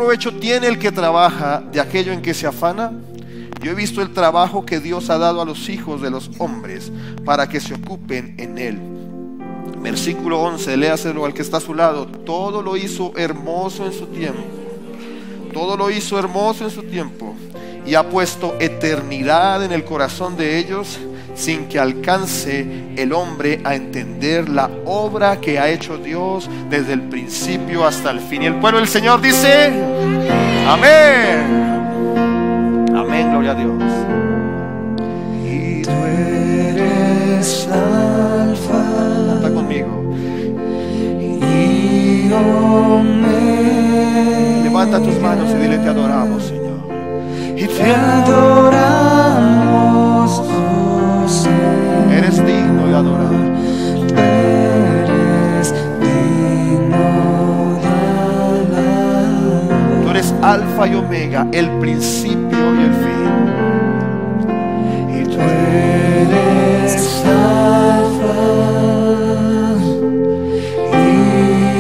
provecho tiene el que trabaja de aquello en que se afana? Yo he visto el trabajo que Dios ha dado a los hijos de los hombres para que se ocupen en él. Versículo 11, léaselo al que está a su lado. Todo lo hizo hermoso en su tiempo. Todo lo hizo hermoso en su tiempo. Y ha puesto eternidad en el corazón de ellos, sin que alcance el hombre a entender la obra que ha hecho Dios desde el principio hasta el fin. Y el pueblo del Señor dice: amén. Amén, gloria a Dios. Y tú eres alfa. Canta conmigo. Y omega. Levanta tus manos y dile: te adoramos, Señor. Y te adoramos, oh Señor. Eres digno de adorar. Eres digno de alabar. Tú eres alfa y omega, el principio y el fin. Y tú eres alfa y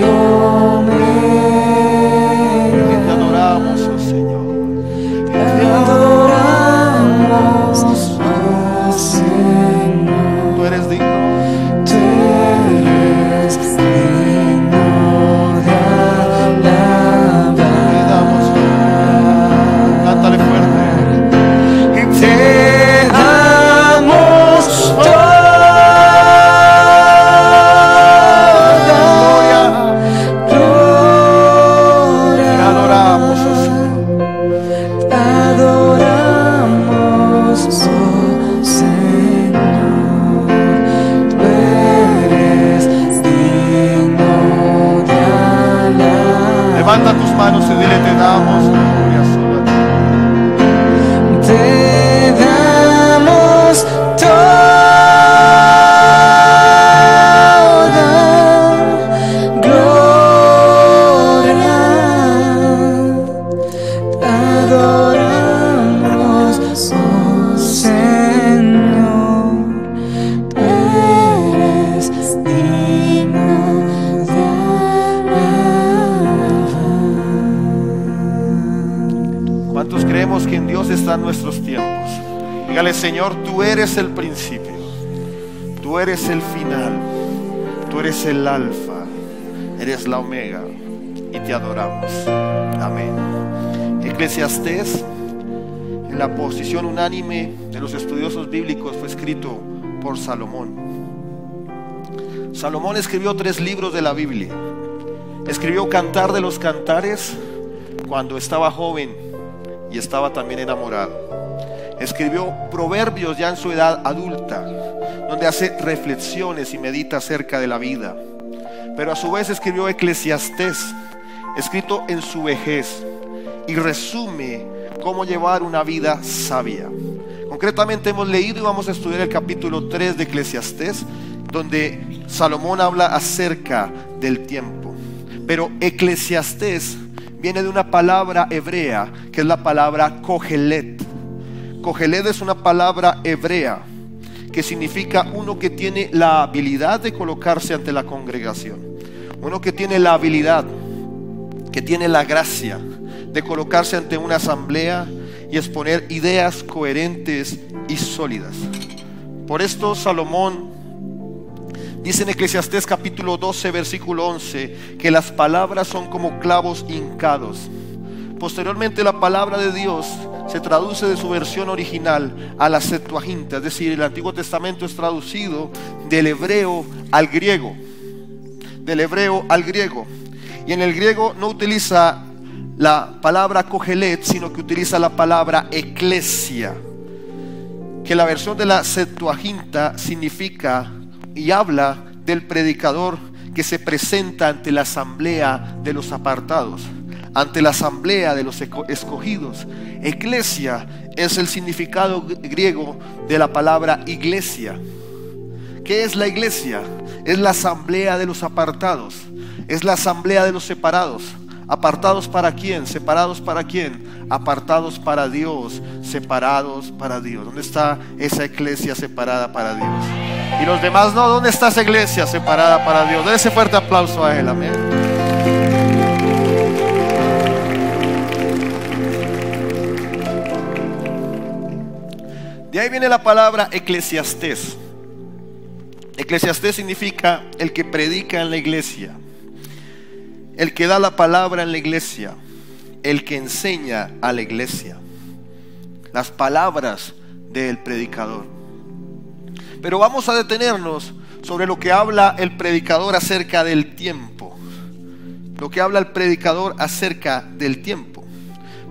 omega. Y te adoramos, oh Señor. Te adoramos, oh Señor. Tú eres digno. Tú eres digno de alabar. Te damos. Cántale fuerte. Y te damos Gloria. gloria. Te adoramos, oh Señor. Te adoramos, oh Señor. Tú eres digno de alabar. Levanta tus manos y dile: te damos gloria solo a ti. Te damos toda gloria. Te adoramos, oh Señor. Tú eres digno de alabar. ¿Cuántos creemos que en Dios están nuestros tiempos? Dígale: Señor, tú eres el principio, tú eres el final, tú eres el alfa, eres la omega, y te adoramos. Amén. Eclesiastés, en la posición unánime de los estudiosos bíblicos, fue escrito por Salomón. Salomón escribió 3 libros de la Biblia. Escribió Cantar de los Cantares cuando estaba joven y estaba también enamorado. Escribió Proverbios ya en su edad adulta, donde hace reflexiones y medita acerca de la vida. Pero a su vez escribió Eclesiastés, escrito en su vejez, y resume cómo llevar una vida sabia. Concretamente hemos leído y vamos a estudiar el capítulo 3 de Eclesiastés, donde Salomón habla acerca del tiempo. Pero Eclesiastés viene de una palabra hebrea, que es la palabra Kohelet. Kohelet es una palabra hebrea que significa uno que tiene la habilidad de colocarse ante la congregación, uno que tiene la habilidad, que tiene la gracia de colocarse ante una asamblea y exponer ideas coherentes y sólidas. Por esto Salomón dice en Eclesiastés capítulo 12 versículo 11 que las palabras son como clavos hincados. Posteriormente la palabra de Dios se traduce de su versión original a la Septuaginta, es decir, el Antiguo Testamento es traducido del hebreo al griego, y en el griego no utiliza la palabra Kohelet, sino que utiliza la palabra eclesia, que la versión de la Septuaginta significa y habla del predicador que se presenta ante la asamblea de los apartados, ante la asamblea de los escogidos. Eclesia es el significado griego de la palabra iglesia. ¿Qué es la iglesia? Es la asamblea de los apartados, es la asamblea de los separados. ¿Apartados para quién? ¿Separados para quién? Apartados para Dios, separados para Dios. ¿Dónde está esa iglesia separada para Dios? Y los demás no. ¿Dónde está esa iglesia separada para Dios? Dé ese fuerte aplauso a él, amén. De ahí viene la palabra eclesiastés. Eclesiastés significa el que predica en la iglesia, el que da la palabra en la iglesia, el que enseña a la iglesia. Las palabras del predicador. Pero vamos a detenernos sobre lo que habla el predicador acerca del tiempo. Lo que habla el predicador acerca del tiempo.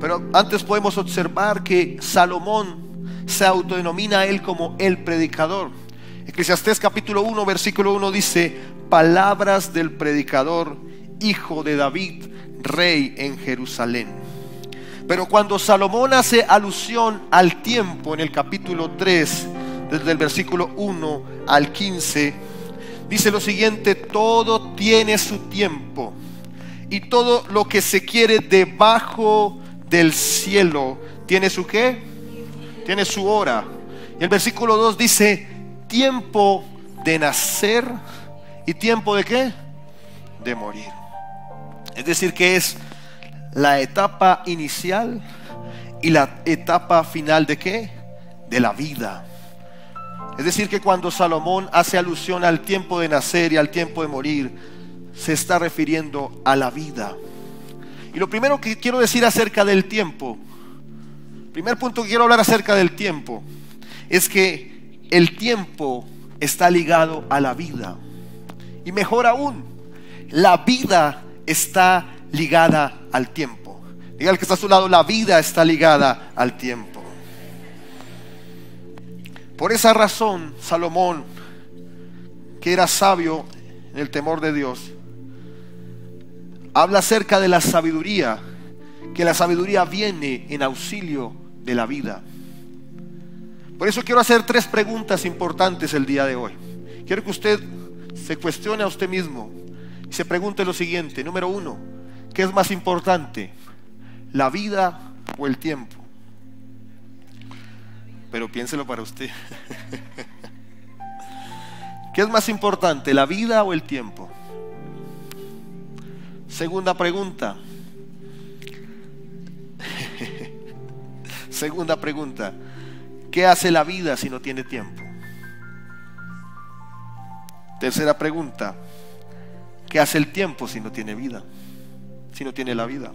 Pero antes podemos observar que Salomón se autodenomina a él como el predicador. Eclesiastés capítulo 1 versículo 1 dice: palabras del predicador, hijo de David, rey en Jerusalén. Pero cuando Salomón hace alusión al tiempo en el capítulo 3, desde el versículo 1 al 15, dice lo siguiente: todo tiene su tiempo, y todo lo que se quiere debajo del cielo tiene su ¿qué? Tiene su hora. Y el versículo 2 dice: tiempo de nacer y tiempo de ¿qué? De morir. Es decir, que es la etapa inicial y la etapa final de ¿qué? De la vida. Es decir, que cuando Salomón hace alusión al tiempo de nacer y al tiempo de morir, se está refiriendo a la vida. Y lo primero que quiero decir acerca del tiempo, primer punto que quiero hablar acerca del tiempo, es que el tiempo está ligado a la vida. Y mejor aún, la vida está ligada al tiempo. Diga al que está a su lado: la vida está ligada al tiempo. Por esa razón, Salomón, que era sabio en el temor de Dios, habla acerca de la sabiduría, que la sabiduría viene en auxilio de la vida. Por eso quiero hacer 3 preguntas importantes el día de hoy. Quiero que usted se cuestione a usted mismo y se pregunte lo siguiente. Número 1, ¿qué es más importante? ¿La vida o el tiempo? Pero piénselo para usted. ¿Qué es más importante, la vida o el tiempo? Segunda pregunta. Segunda pregunta: ¿qué hace la vida si no tiene tiempo? Tercera pregunta: ¿qué hace el tiempo si no tiene vida? Si no tiene la vida.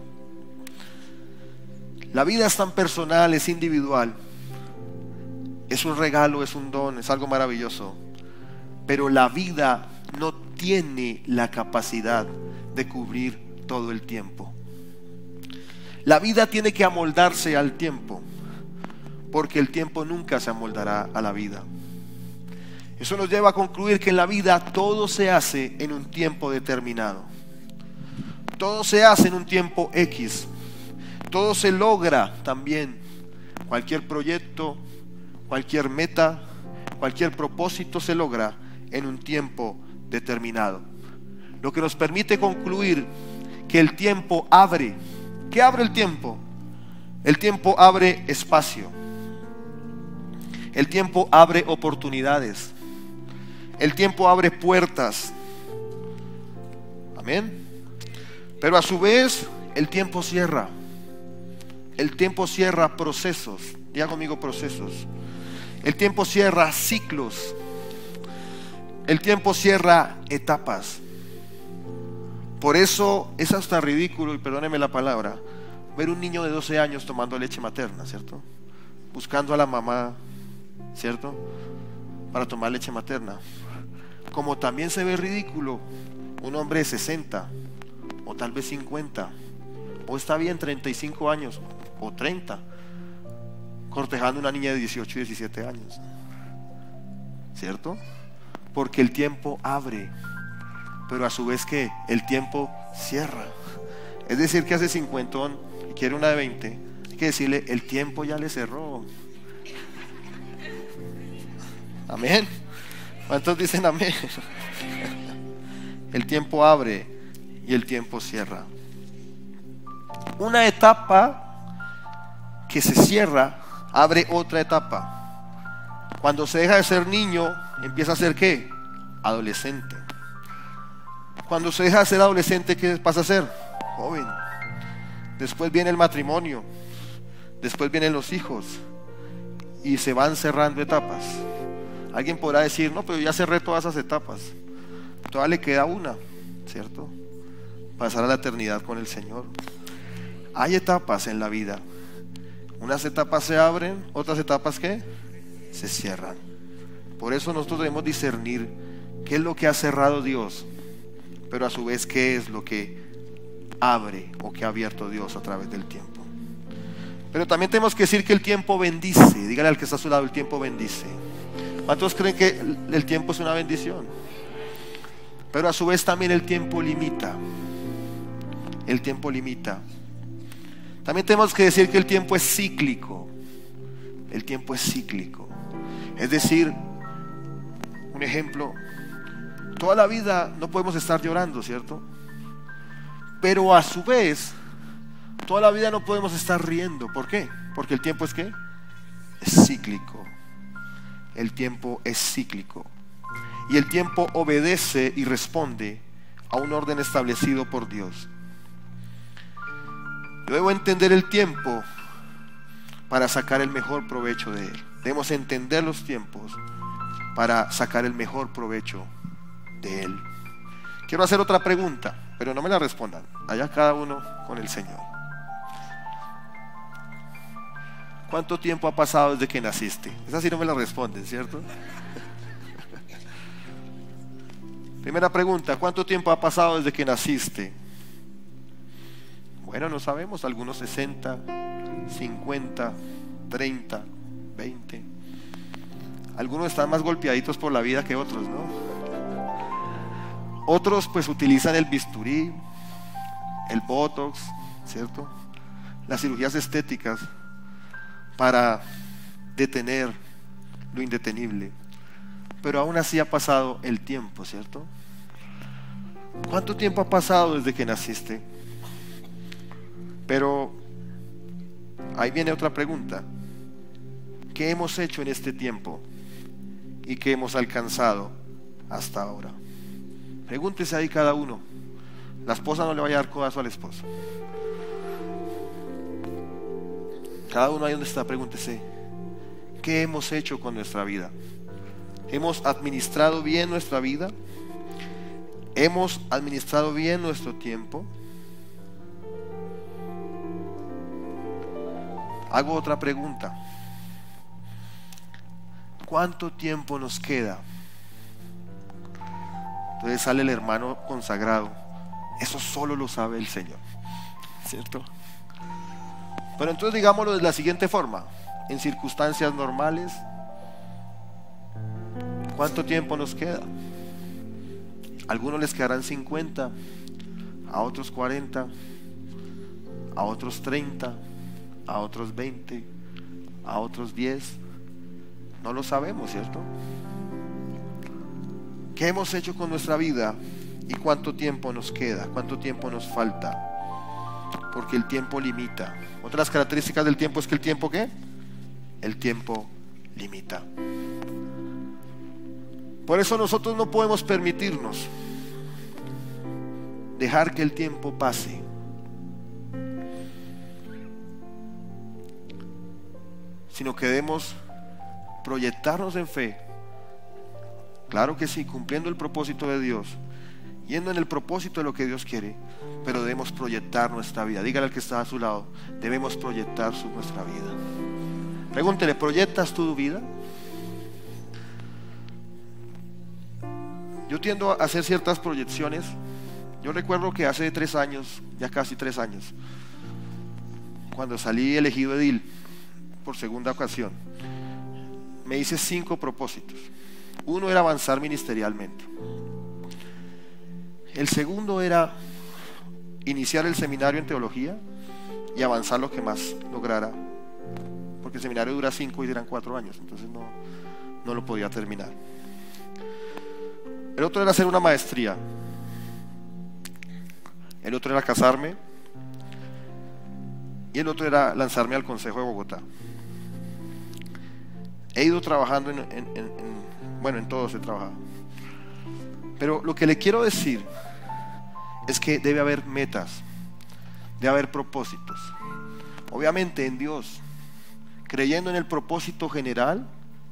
La vida es tan personal, es individual. Es un regalo, es un don, es algo maravilloso. Pero la vida no tiene la capacidad de cubrir todo el tiempo. La vida tiene que amoldarse al tiempo, porque el tiempo nunca se amoldará a la vida. Eso nos lleva a concluir que en la vida todo se hace en un tiempo determinado. Todo se hace en un tiempo X. Todo se logra también. Cualquier proyecto, cualquier meta, cualquier propósito se logra en un tiempo determinado. Lo que nos permite concluir que el tiempo abre. ¿Qué abre el tiempo? El tiempo abre espacio. El tiempo abre oportunidades. El tiempo abre puertas. Amén. Pero a su vez el tiempo cierra. El tiempo cierra procesos. Diga conmigo: procesos. El tiempo cierra ciclos. El tiempo cierra etapas. Por eso es hasta ridículo, y perdóneme la palabra, ver un niño de 12 años tomando leche materna, ¿cierto? Buscando a la mamá, ¿cierto? Para tomar leche materna. Como también se ve ridículo un hombre de 60 o tal vez 50, o está bien 35 años o 30, cortejando a una niña de 18 y 17 años, ¿cierto? Porque el tiempo abre, pero a su vez que el tiempo cierra. Es decir, que hace 50 y quiere una de 20, hay que decirle: el tiempo ya le cerró. Amén. ¿Cuántos dicen amén? El tiempo abre y el tiempo cierra. Una etapa que se cierra abre otra etapa. Cuando se deja de ser niño, empieza a ser ¿qué? Adolescente. Cuando se deja de ser adolescente, ¿qué pasa a ser? Joven. Después viene el matrimonio. Después vienen los hijos. y se van cerrando etapas. Alguien podrá decir, no, pero ya cerré todas esas etapas, todavía le queda una, ¿cierto? Pasar a la eternidad con el Señor. Hay etapas en la vida. Unas etapas se abren, otras etapas ¿qué? Se cierran. Por eso nosotros debemos discernir qué es lo que ha cerrado Dios, pero a su vez qué es lo que abre o que ha abierto Dios a través del tiempo. Pero también tenemos que decir que el tiempo bendice. Dígale al que está a su lado, el tiempo bendice. ¿Cuántos creen que el tiempo es una bendición? Pero a su vez también el tiempo limita. El tiempo limita. También tenemos que decir que el tiempo es cíclico. El tiempo es cíclico. Es decir, un ejemplo, toda la vida no podemos estar llorando, ¿cierto? Pero a su vez, toda la vida no podemos estar riendo. ¿Por qué? Porque el tiempo es ¿qué? Es cíclico. El tiempo es cíclico. Y el tiempo obedece y responde a un orden establecido por Dios. Yo debo entender el tiempo para sacar el mejor provecho de él. Debemos entender los tiempos para sacar el mejor provecho de él. Quiero hacer otra pregunta, pero no me la respondan. Allá cada uno con el Señor. ¿Cuánto tiempo ha pasado desde que naciste? Esa sí no me la responden, ¿cierto? Primera pregunta, ¿cuánto tiempo ha pasado desde que naciste? Bueno, no sabemos, algunos 60, 50, 30, 20. Algunos están más golpeaditos por la vida que otros, ¿no? Otros pues utilizan el bisturí, el botox, ¿cierto? Las cirugías estéticas para detener lo indetenible. Pero aún así ha pasado el tiempo, ¿cierto? ¿Cuánto tiempo ha pasado desde que naciste? Pero ahí viene otra pregunta. ¿Qué hemos hecho en este tiempo? ¿Y qué hemos alcanzado hasta ahora? Pregúntese ahí cada uno. La esposa no le vaya a dar codazo al esposo. Cada uno ahí donde está, pregúntese: ¿qué hemos hecho con nuestra vida? ¿Hemos administrado bien nuestra vida? ¿Hemos administrado bien nuestro tiempo? Hago otra pregunta. ¿Cuánto tiempo nos queda? Entonces sale el hermano consagrado. Eso solo lo sabe el Señor, ¿cierto? Pero entonces digámoslo de la siguiente forma. En circunstancias normales, ¿cuánto tiempo nos queda? A algunos les quedarán 50, a otros 40, a otros 30, a otros 20, a otros 10. No lo sabemos, ¿cierto? ¿Qué hemos hecho con nuestra vida? ¿Y cuánto tiempo nos queda? ¿Cuánto tiempo nos falta? Porque el tiempo limita. Otra de las características del tiempo es que el tiempo ¿qué? El tiempo limita. Por eso nosotros no podemos permitirnos dejar que el tiempo pase. Sino que debemos proyectarnos en fe. Claro que sí, cumpliendo el propósito de Dios, yendo en el propósito de lo que Dios quiere, pero debemos proyectar nuestra vida. Dígale al que está a su lado: debemos proyectar nuestra vida. Pregúntele: ¿proyectas tu vida? Yo tiendo a hacer ciertas proyecciones. Yo recuerdo que hace 3 años, ya casi 3 años, cuando salí elegido edil por segunda ocasión, me hice 5 propósitos. Uno era avanzar ministerialmente. El segundo era iniciar el seminario en teología y avanzar lo que más lograra, porque el seminario dura 5 y eran 4 años, entonces no lo podía terminar. El otro era hacer una maestría. El otro era casarme. Y el otro era lanzarme al Consejo de Bogotá. He ido trabajando en todos he trabajado. Pero lo que le quiero decir es que debe haber metas, debe haber propósitos. Obviamente en Dios, creyendo en el propósito general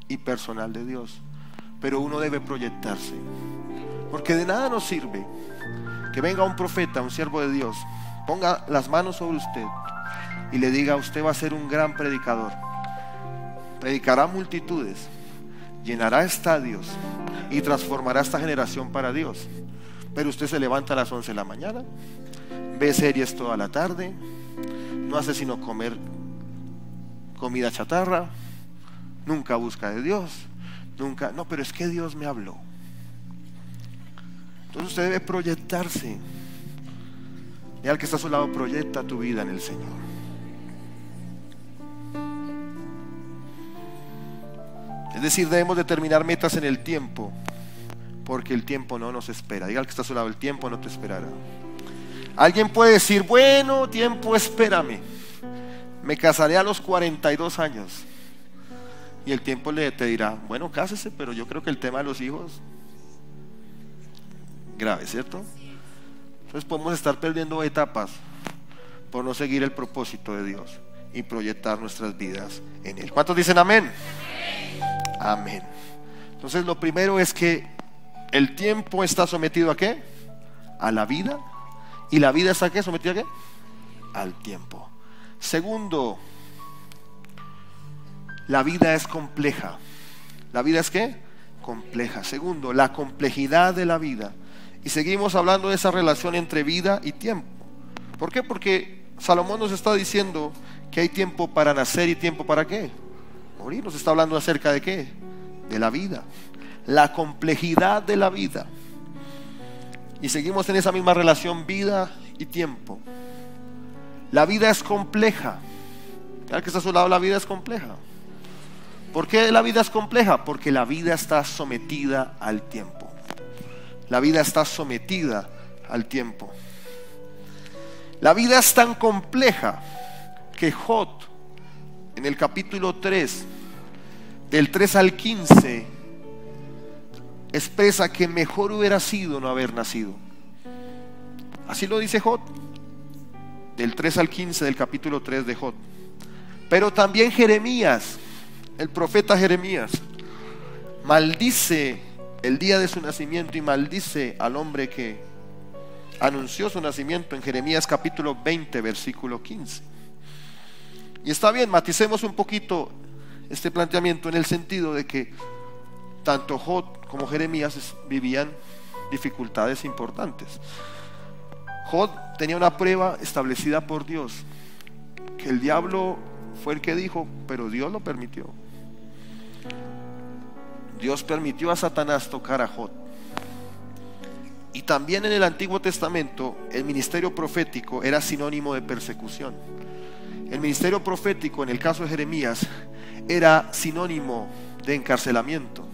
y personal de Dios. Pero uno debe proyectarse, porque de nada nos sirve que venga un profeta, un siervo de Dios, ponga las manos sobre usted y le diga: usted va a ser un gran predicador, predicará multitudes, llenará estadios y transformará esta generación para Dios. Pero usted se levanta a las 11 de la mañana, ve series toda la tarde, no hace sino comer comida chatarra, nunca busca de Dios, nunca, no, pero es que Dios me habló. Entonces usted debe proyectarse. Y al que está a su lado, proyecta tu vida en el Señor. Es decir, debemos determinar metas en el tiempo, porque el tiempo no nos espera. Diga al que está a su lado: el tiempo no te esperará. Alguien puede decir: bueno, tiempo, espérame, me casaré a los 42 años. Y el tiempo te dirá: bueno, cásese, pero yo creo que el tema de los hijos, grave, ¿cierto? Entonces podemos estar perdiendo etapas por no seguir el propósito de Dios y proyectar nuestras vidas en Él. ¿Cuántos dicen amén? Amén. Entonces lo primero es que el tiempo está sometido ¿a qué? A la vida. ¿Y la vida está ¿a qué? ¿Sometida a qué? Al tiempo. Segundo, la vida es compleja. ¿La vida es qué? Compleja. Segundo, la complejidad de la vida. Y seguimos hablando de esa relación entre vida y tiempo. ¿Por qué? Porque Salomón nos está diciendo que hay tiempo para nacer y tiempo para ¿qué? Morir. Nos está hablando acerca de ¿qué? De la vida. La complejidad de la vida. Y seguimos en esa misma relación, vida y tiempo. La vida es compleja. ¿Al que está a su lado? La vida es compleja. ¿Por qué la vida es compleja? Porque la vida está sometida al tiempo. La vida está sometida al tiempo. La vida es tan compleja que Job, en el capítulo 3, del 3 al 15, expresa que mejor hubiera sido no haber nacido. Así lo dice Job, del 3 al 15 del capítulo 3 de Job. Pero también Jeremías, el profeta Jeremías, maldice el día de su nacimiento y maldice al hombre que anunció su nacimiento en Jeremías capítulo 20 versículo 15. Y está bien, maticemos un poquito este planteamiento en el sentido de que tanto Job como Jeremías vivían dificultades importantes. Job tenía una prueba establecida por Dios, que el diablo fue el que dijo, pero Dios lo permitió. Dios permitió a Satanás tocar a Job. Y también en el Antiguo Testamento el ministerio profético era sinónimo de persecución. El ministerio profético en el caso de Jeremías era sinónimo de encarcelamiento.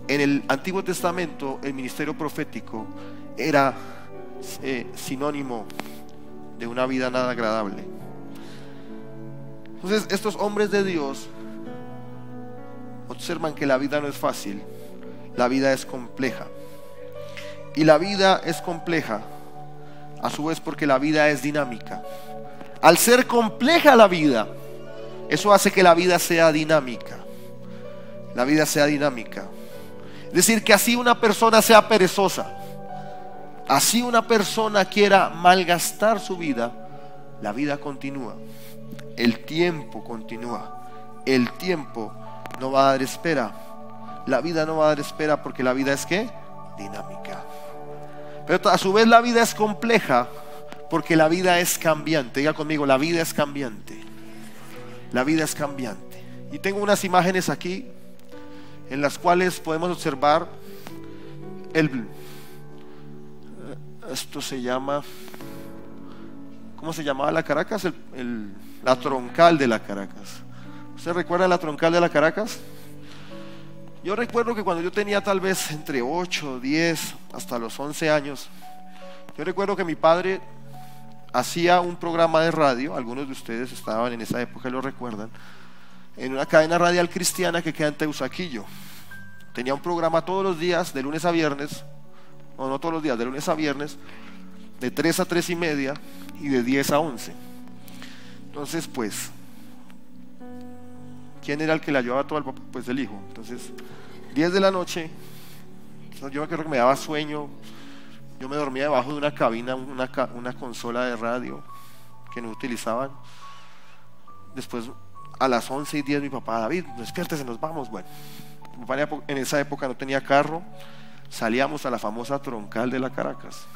En el Antiguo Testamento el ministerio profético era sinónimo de una vida nada agradable. Entonces estos hombres de Dios observan que la vida no es fácil, la vida es compleja. Y la vida es compleja a su vez porque la vida es dinámica. Al ser compleja la vida, eso hace que la vida sea dinámica. La vida sea dinámica. Es decir, que así una persona sea perezosa, así una persona quiera malgastar su vida, la vida continúa. El tiempo continúa. El tiempo no va a dar espera. La vida no va a dar espera porque la vida es ¿qué? Dinámica. Pero a su vez la vida es compleja porque la vida es cambiante. Diga conmigo, la vida es cambiante. La vida es cambiante. Y tengo unas imágenes aquí en las cuales podemos observar esto se llama, ¿cómo se llamaba la Caracas? La troncal de la Caracas. ¿Usted recuerda la troncal de la Caracas? Yo recuerdo que cuando yo tenía tal vez entre 8, 10 hasta los 11 años, yo recuerdo que mi padre hacía un programa de radio, algunos de ustedes estaban en esa época y lo recuerdan, en una cadena radial cristiana que queda en Teusaquillo. Tenía un programa todos los días, de lunes a viernes, no todos los días, de lunes a viernes, de 3 a 3 y media y de 10 a 11. Entonces pues ¿quién era el que le ayudaba a todo el papá? Pues el hijo. Entonces, 10 de la noche, yo me acuerdo que me daba sueño. Yo me dormía debajo de una cabina, una consola de radio que no utilizaban. Después, a las 11:10, mi papá: David, despiértese, nos vamos. Bueno, mi papá en esa época no tenía carro. Salíamos a la famosa troncal de la Caracas,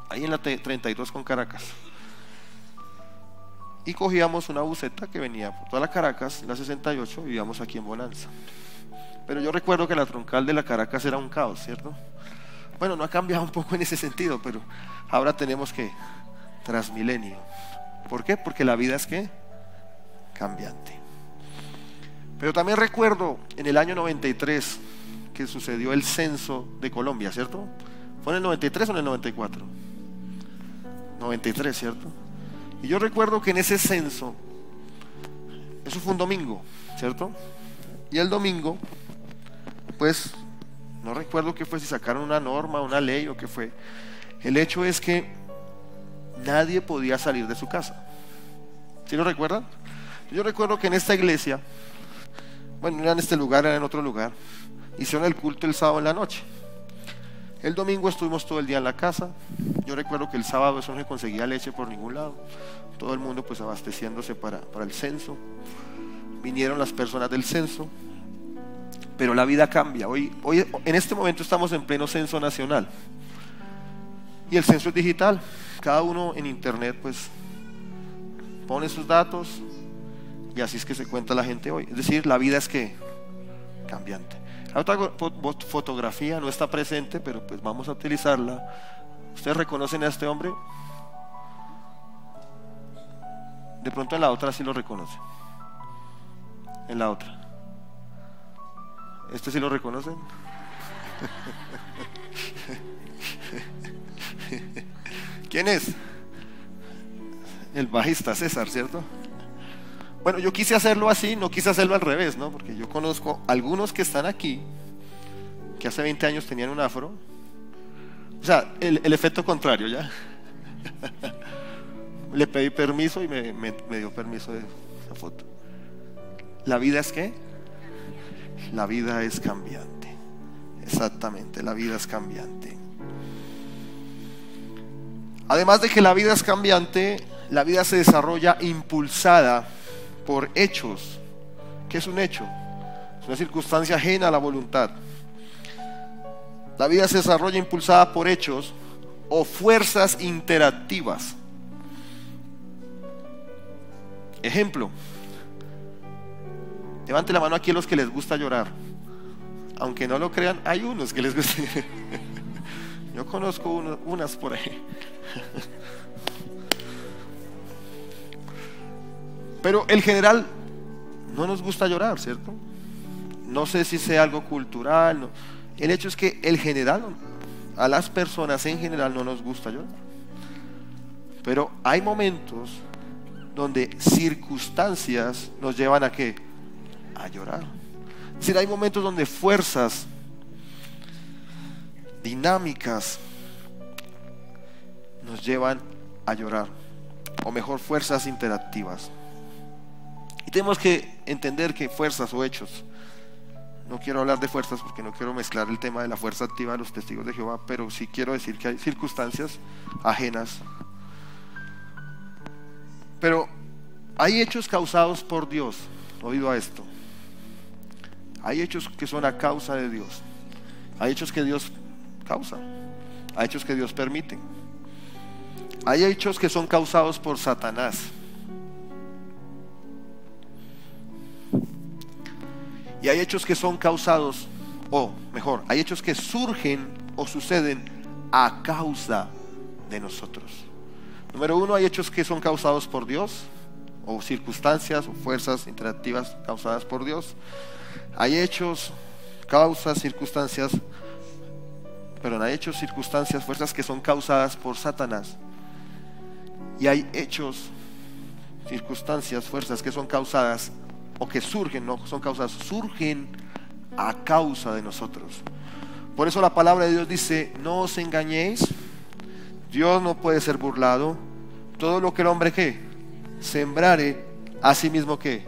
ahí en la 32 con Caracas, y cogíamos una buseta que venía por toda la Caracas, la 68, y vivíamos aquí en Bonanza. Pero yo recuerdo que la troncal de la Caracas era un caos, ¿cierto? Bueno, no ha cambiado un poco en ese sentido, pero ahora tenemos que Transmilenio. ¿Por qué? Porque la vida es ¿qué? Cambiante. Pero también recuerdo en el año 93 que sucedió el censo de Colombia, ¿cierto? ¿Fue en el 93 o en el 94? 93, ¿cierto? Y yo recuerdo que en ese censo, eso fue un domingo, ¿cierto? Y el domingo, pues, no recuerdo qué fue, si sacaron una norma, una ley o qué fue. El hecho es que nadie podía salir de su casa. ¿Sí lo recuerdan? Yo recuerdo que en esta iglesia, bueno, no era en este lugar, era en otro lugar, hicieron el culto el sábado en la noche. El domingo estuvimos todo el día en la casa. Yo recuerdo que el sábado eso no se conseguía leche por ningún lado. Todo el mundo pues abasteciéndose para el censo. Vinieron las personas del censo. Pero la vida cambia. Hoy en este momento estamos en pleno censo nacional. Y el censo es digital. Cada uno en internet pues pone sus datos, y así es que se cuenta la gente hoy. Es decir, la vida es que cambiante. La otra fotografía no está presente, pero pues vamos a utilizarla. ¿Ustedes reconocen a este hombre? De pronto en la otra sí lo reconocen. En la otra. ¿Este sí lo reconocen? ¿Quién es? El bajista César, ¿cierto? Bueno, yo quise hacerlo así, no quise hacerlo al revés, ¿no? Porque yo conozco algunos que están aquí que hace 20 años tenían un afro. O sea, el efecto contrario, ¿ya? Le pedí permiso y me dio permiso de esa foto. ¿La vida es qué? La vida es cambiante. Exactamente, la vida es cambiante. Además de que la vida es cambiante, la vida se desarrolla impulsada por hechos. ¿Qué es un hecho? Es una circunstancia ajena a la voluntad. La vida se desarrolla impulsada por hechos o fuerzas interactivas. Ejemplo, levante la mano aquí a los que les gusta llorar. Aunque no lo crean, hay unos que les gusta. Yo conozco unas por ahí. Pero en general no nos gusta llorar, ¿cierto? No sé si sea algo cultural, no. El hecho es que el general, a las personas en general no nos gusta llorar. Pero hay momentos donde circunstancias nos llevan a ¿qué? A llorar. Es decir, hay momentos donde fuerzas dinámicas nos llevan a llorar, o mejor, fuerzas interactivas. Y tenemos que entender que fuerzas o hechos, no quiero hablar de fuerzas porque no quiero mezclar el tema de la fuerza activa de los testigos de Jehová, pero sí quiero decir que hay circunstancias ajenas. Pero hay hechos causados por Dios. Oído a esto. Hay hechos que son a causa de Dios. Hay hechos que Dios causa. Hay hechos que Dios permite. Hay hechos que son causados por Satanás. Y hay hechos que son causados, o mejor, hay hechos que surgen o suceden a causa de nosotros. Número uno, hay hechos que son causados por Dios, o circunstancias o fuerzas interactivas causadas por Dios. Hay hechos, causas, circunstancias, perdón, hay hechos, circunstancias, fuerzas que son causadas por Satanás. Y hay hechos, circunstancias, fuerzas que son causadas o que surgen, no son causadas, surgen a causa de nosotros. Por eso la palabra de Dios dice: no os engañéis, Dios no puede ser burlado. Todo lo que el hombre ¿qué? Sembrare, a sí mismo ¿qué?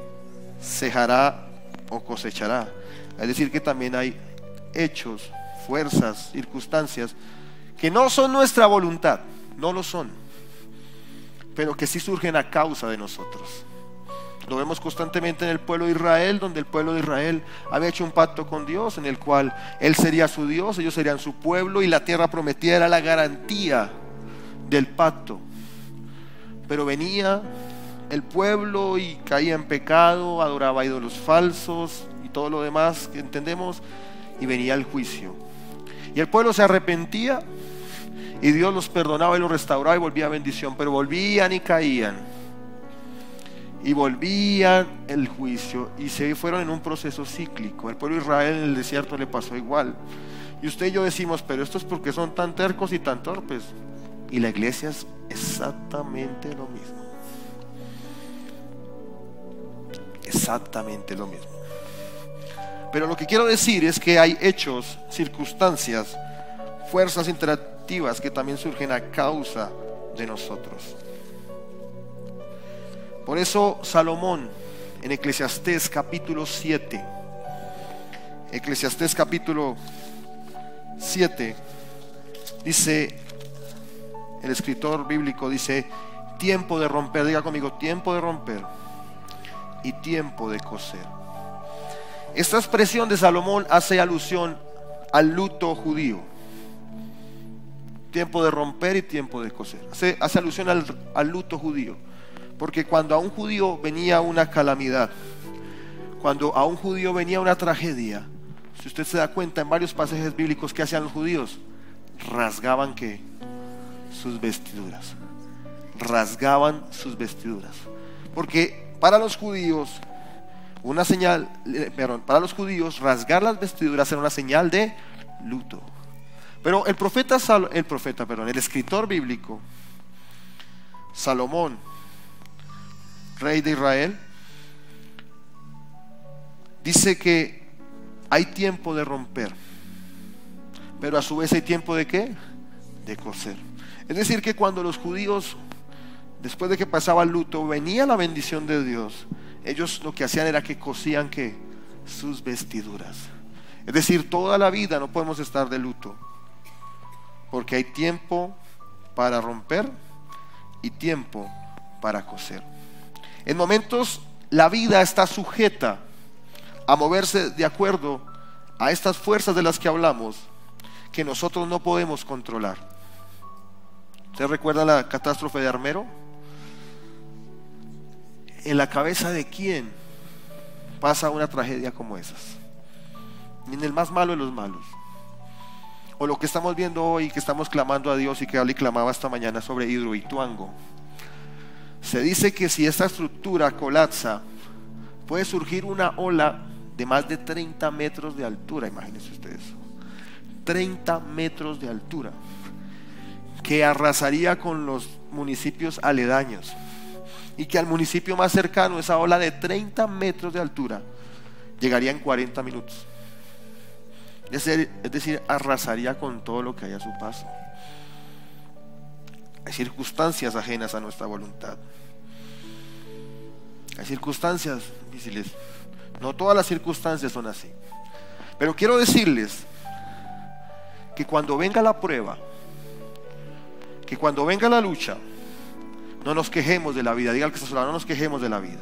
cejará o cosechará. Es decir, que también hay hechos, fuerzas, circunstancias que no son nuestra voluntad, no lo son, pero que sí surgen a causa de nosotros. Lo vemos constantemente en el pueblo de Israel, donde el pueblo de Israel había hecho un pacto con Dios, en el cual Él sería su Dios, ellos serían su pueblo, y la tierra prometida era la garantía del pacto. Pero venía el pueblo y caía en pecado, adoraba ídolos falsos y todo lo demás que entendemos, y venía el juicio. Y el pueblo se arrepentía y Dios los perdonaba y los restauraba y volvía a bendición, pero volvían y caían. Y volvían el juicio y se fueron en un proceso cíclico. El pueblo de Israel en el desierto le pasó igual. Y usted y yo decimos, pero esto es porque son tan tercos y tan torpes. Y la iglesia es exactamente lo mismo. Exactamente lo mismo. Pero lo que quiero decir es que hay hechos, circunstancias, fuerzas interactivas que también surgen a causa de nosotros. Por eso Salomón en Eclesiastés capítulo 7, Eclesiastés capítulo 7, dice, el escritor bíblico dice, tiempo de romper, diga conmigo, tiempo de romper y tiempo de coser. Esta expresión de Salomón hace alusión al luto judío. Tiempo de romper y tiempo de coser. Hace alusión al luto judío. Porque cuando a un judío venía una calamidad, cuando a un judío venía una tragedia, si usted se da cuenta en varios pasajes bíblicos, ¿qué hacían los judíos? Rasgaban ¿qué? Sus vestiduras. Rasgaban sus vestiduras. Porque para los judíos, para los judíos, rasgar las vestiduras era una señal de luto. Pero el escritor bíblico, Salomón, rey de Israel, dice que hay tiempo de romper, pero a su vez hay tiempo de ¿qué? De coser. Es decir, que cuando los judíos, después de que pasaba el luto, venía la bendición de Dios, ellos lo que hacían era que cosían ¿qué? Sus vestiduras. Es decir, toda la vida no podemos estar de luto, porque hay tiempo para romper y tiempo para coser. En momentos la vida está sujeta a moverse de acuerdo a estas fuerzas de las que hablamos, que nosotros no podemos controlar. ¿Usted recuerda la catástrofe de Armero? ¿En la cabeza de quién pasa una tragedia como esas? Ni en el más malo de los malos. O lo que estamos viendo hoy, que estamos clamando a Dios, y que Ale clamaba esta mañana sobre Hidroituango. Se dice que si esta estructura colapsa, puede surgir una ola de más de 30 metros de altura. Imagínense ustedes, 30 metros de altura, que arrasaría con los municipios aledaños, y que al municipio más cercano esa ola de 30 metros de altura llegaría en 40 minutos. Es decir, arrasaría con todo lo que hay a su paso. Hay circunstancias ajenas a nuestra voluntad. Hay circunstancias difíciles. No todas las circunstancias son así. Pero quiero decirles que cuando venga la prueba, que cuando venga la lucha, no nos quejemos de la vida. Diga al que está a su lado, no nos quejemos de la vida,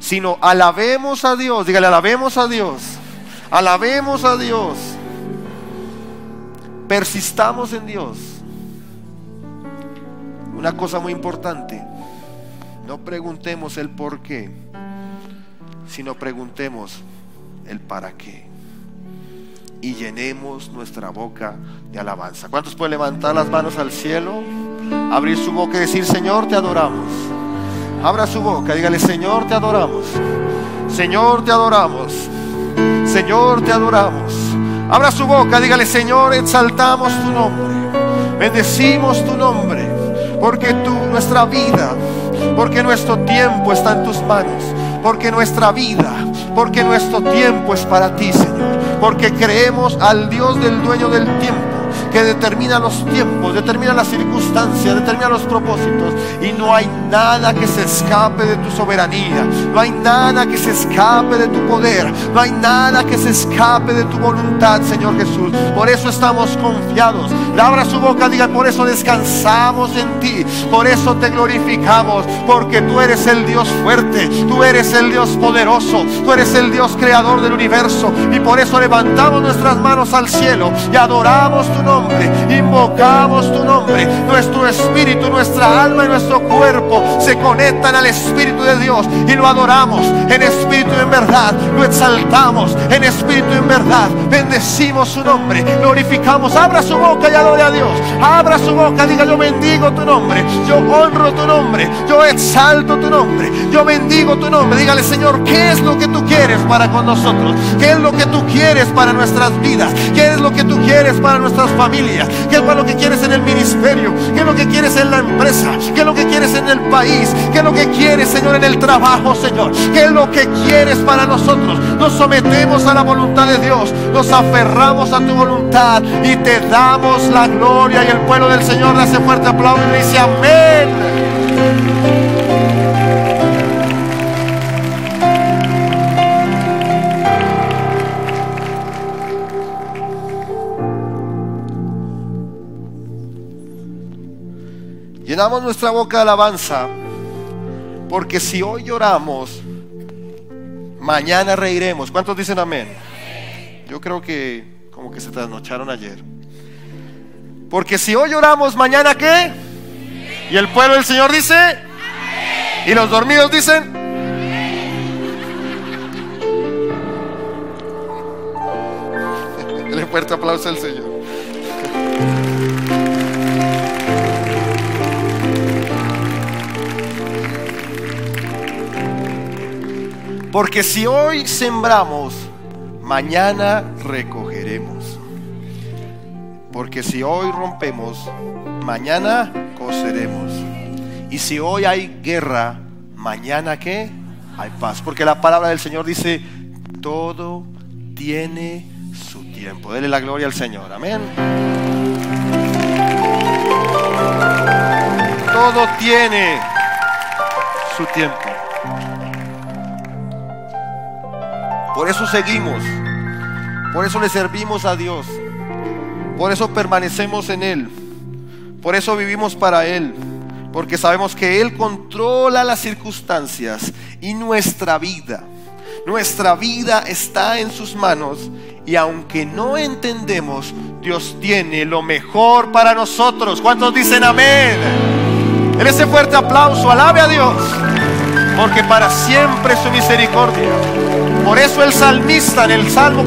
sino alabemos a Dios. Dígale, alabemos a Dios. Alabemos a Dios. Persistamos en Dios. Una cosa muy importante: no preguntemos el por qué, sino preguntemos el para qué, y llenemos nuestra boca de alabanza. ¿Cuántos pueden levantar las manos al cielo, abrir su boca y decir: Señor, te adoramos? Abra su boca, dígale: Señor, te adoramos. Señor, te adoramos. Señor, te adoramos. Abra su boca, dígale: Señor, exaltamos tu nombre, bendecimos tu nombre, porque nuestra vida, porque nuestro tiempo está en tus manos, porque nuestra vida, porque nuestro tiempo es para ti, Señor, porque creemos al Dios del dueño del tiempo, que determina los tiempos, determina las circunstancias, determina los propósitos. Y no hay nada que se escape de tu soberanía, no hay nada que se escape de tu poder, no hay nada que se escape de tu voluntad, Señor Jesús. Por eso estamos confiados. Abra su boca, diga: por eso descansamos en ti, por eso te glorificamos, porque tú eres el Dios fuerte, tú eres el Dios poderoso, tú eres el Dios creador del universo. Y por eso levantamos nuestras manos al cielo y adoramos tu nombre, invocamos tu nombre. Nuestro espíritu, nuestra alma y nuestro cuerpo se conectan al Espíritu de Dios y lo adoramos en espíritu y en verdad, lo exaltamos en espíritu y en verdad, bendecimos su nombre, glorificamos. Abra su boca y adore a Dios, abra su boca, diga: yo bendigo tu nombre, yo honro tu nombre, yo exalto tu nombre, yo bendigo tu nombre. Dígale: Señor, ¿qué es lo que tú quieres para con nosotros? ¿Qué es lo que tú quieres para nuestras vidas? ¿Qué es lo que tú quieres para nuestras familias? ¿Qué es lo que quieres en el ministerio? ¿Qué es lo que quieres en la empresa? ¿Qué es lo que quieres en el país? ¿Qué es lo que quieres, Señor, en el trabajo, Señor? ¿Qué es lo que quieres para nosotros? Nos sometemos a la voluntad de Dios, nos aferramos a tu voluntad y te damos la gloria. Y el pueblo del Señor le hace fuerte aplauso y dice: amén. Llenamos nuestra boca de alabanza, porque si hoy lloramos, mañana reiremos. ¿Cuántos dicen amén? Yo creo que como que se trasnocharon ayer. Porque si hoy lloramos, mañana ¿qué? Y el pueblo del Señor dice: y los dormidos dicen: denle fuerte aplauso al Señor. Porque si hoy sembramos, mañana recogeremos. Porque si hoy rompemos, mañana coseremos. Y si hoy hay guerra, mañana ¿qué? Hay paz. Porque la palabra del Señor dice: todo tiene su tiempo. Dele la gloria al Señor. Amén. Todo tiene su tiempo. Por eso seguimos, por eso le servimos a Dios, por eso permanecemos en Él, por eso vivimos para Él, porque sabemos que Él controla las circunstancias y nuestra vida está en sus manos. Y aunque no entendemos, Dios tiene lo mejor para nosotros. ¿Cuántos dicen amén? En ese fuerte aplauso, alabe a Dios, porque para siempre es su misericordia. Por eso el salmista en el Salmo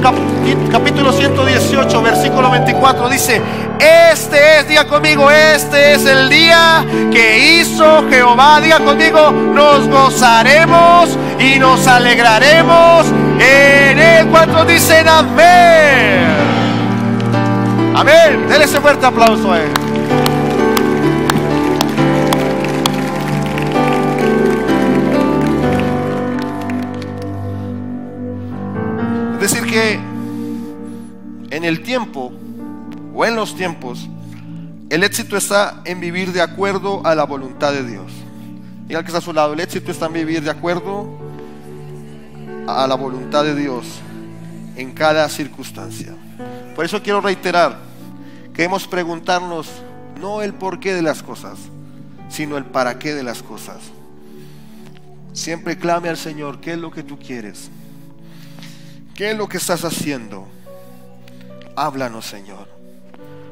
capítulo 118 versículo 24 dice: este es, diga conmigo, este es el día que hizo Jehová. Diga conmigo: nos gozaremos y nos alegraremos en él. ¿Cuántos dicen amén? Amén. Denle ese fuerte aplauso a él. Es decir que en el tiempo o en los tiempos, el éxito está en vivir de acuerdo a la voluntad de Dios. Diga al que está a su lado: el éxito está en vivir de acuerdo a la voluntad de Dios en cada circunstancia. Por eso quiero reiterar que debemos preguntarnos no el porqué de las cosas, sino el para qué de las cosas. Siempre clame al Señor: ¿qué es lo que tú quieres? ¿Qué es lo que estás haciendo? Háblanos, Señor.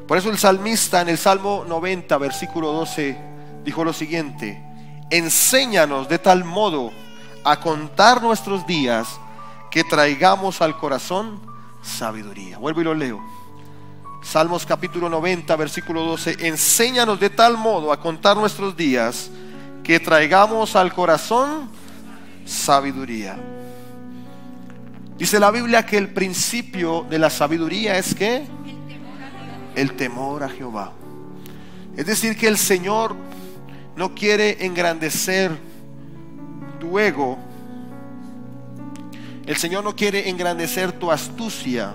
Por eso el salmista en el Salmo 90 versículo 12 dijo lo siguiente: enséñanos de tal modo a contar nuestros días que traigamos al corazón sabiduría. Vuelvo y lo leo. Salmos capítulo 90 versículo 12: enséñanos de tal modo a contar nuestros días que traigamos al corazón sabiduría. Dice la Biblia que el principio de la sabiduría es ¿qué? El temor a Jehová. Es decir, que el Señor no quiere engrandecer tu ego. El Señor no quiere engrandecer tu astucia.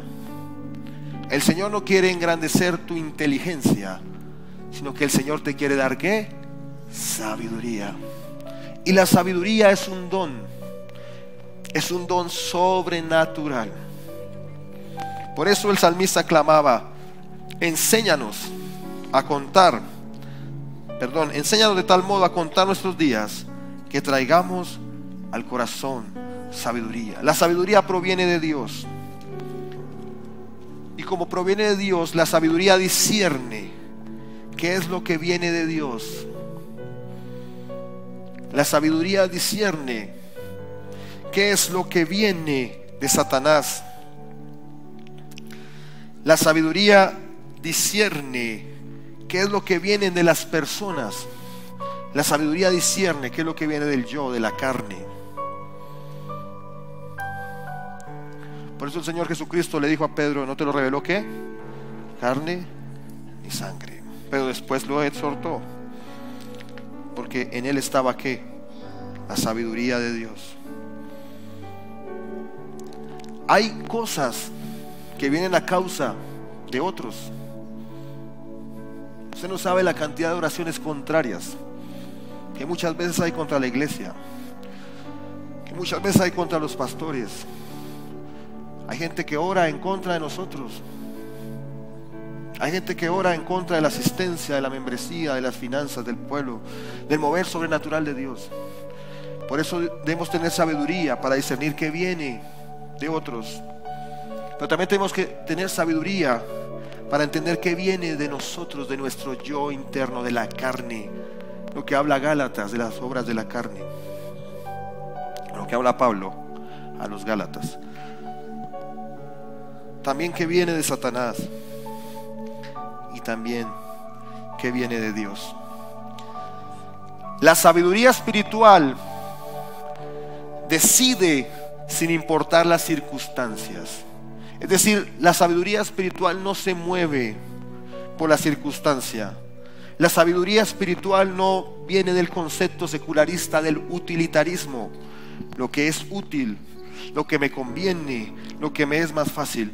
El Señor no quiere engrandecer tu inteligencia, sino que el Señor te quiere dar ¿qué? Sabiduría. Y la sabiduría es un don. Es un don sobrenatural. Por eso el salmista clamaba: enséñanos de tal modo a contar nuestros días, que traigamos al corazón sabiduría. La sabiduría proviene de Dios. Y como proviene de Dios, la sabiduría discierne qué es lo que viene de Dios. La sabiduría discierne qué es lo que viene de Satanás. La sabiduría discierne qué es lo que viene de las personas. La sabiduría discierne qué es lo que viene del yo, de la carne. Por eso el Señor Jesucristo le dijo a Pedro: no te lo reveló ¿qué? Carne ni sangre. Pero después lo exhortó, porque en él estaba ¿qué? La sabiduría de Dios. Hay cosas que vienen a causa de otros. Usted no sabe la cantidad de oraciones contrarias que muchas veces hay contra la iglesia, que muchas veces hay contra los pastores. Hay gente que ora en contra de nosotros. Hay gente que ora en contra de la asistencia, de la membresía, de las finanzas del pueblo, del mover sobrenatural de Dios. Por eso debemos tener sabiduría para discernir qué viene de otros. Pero también tenemos que tener sabiduría para entender qué viene de nosotros, de nuestro yo interno, de la carne. Lo que habla Gálatas, de las obras de la carne. Lo que habla Pablo a los Gálatas. También qué viene de Satanás. Y también qué viene de Dios. La sabiduría espiritual decide sin importar las circunstancias. Es decir, la sabiduría espiritual no se mueve por la circunstancia. La sabiduría espiritual no viene del concepto secularista del utilitarismo. Lo que es útil, lo que me conviene, lo que me es más fácil.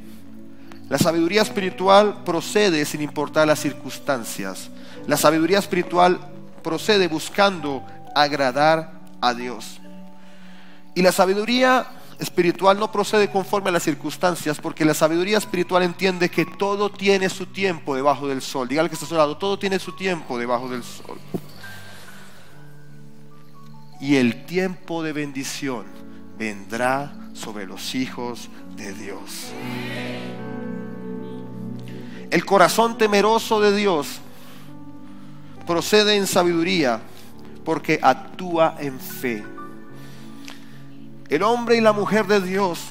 La sabiduría espiritual procede sin importar las circunstancias. La sabiduría espiritual procede buscando agradar a Dios. Y la sabiduría espiritual no procede conforme a las circunstancias, porque la sabiduría espiritual entiende que todo tiene su tiempo debajo del sol. Dígale que está a su lado: todo tiene su tiempo debajo del sol. Y el tiempo de bendición vendrá sobre los hijos de Dios. El corazón temeroso de Dios procede en sabiduría, porque actúa en fe. El hombre y la mujer de Dios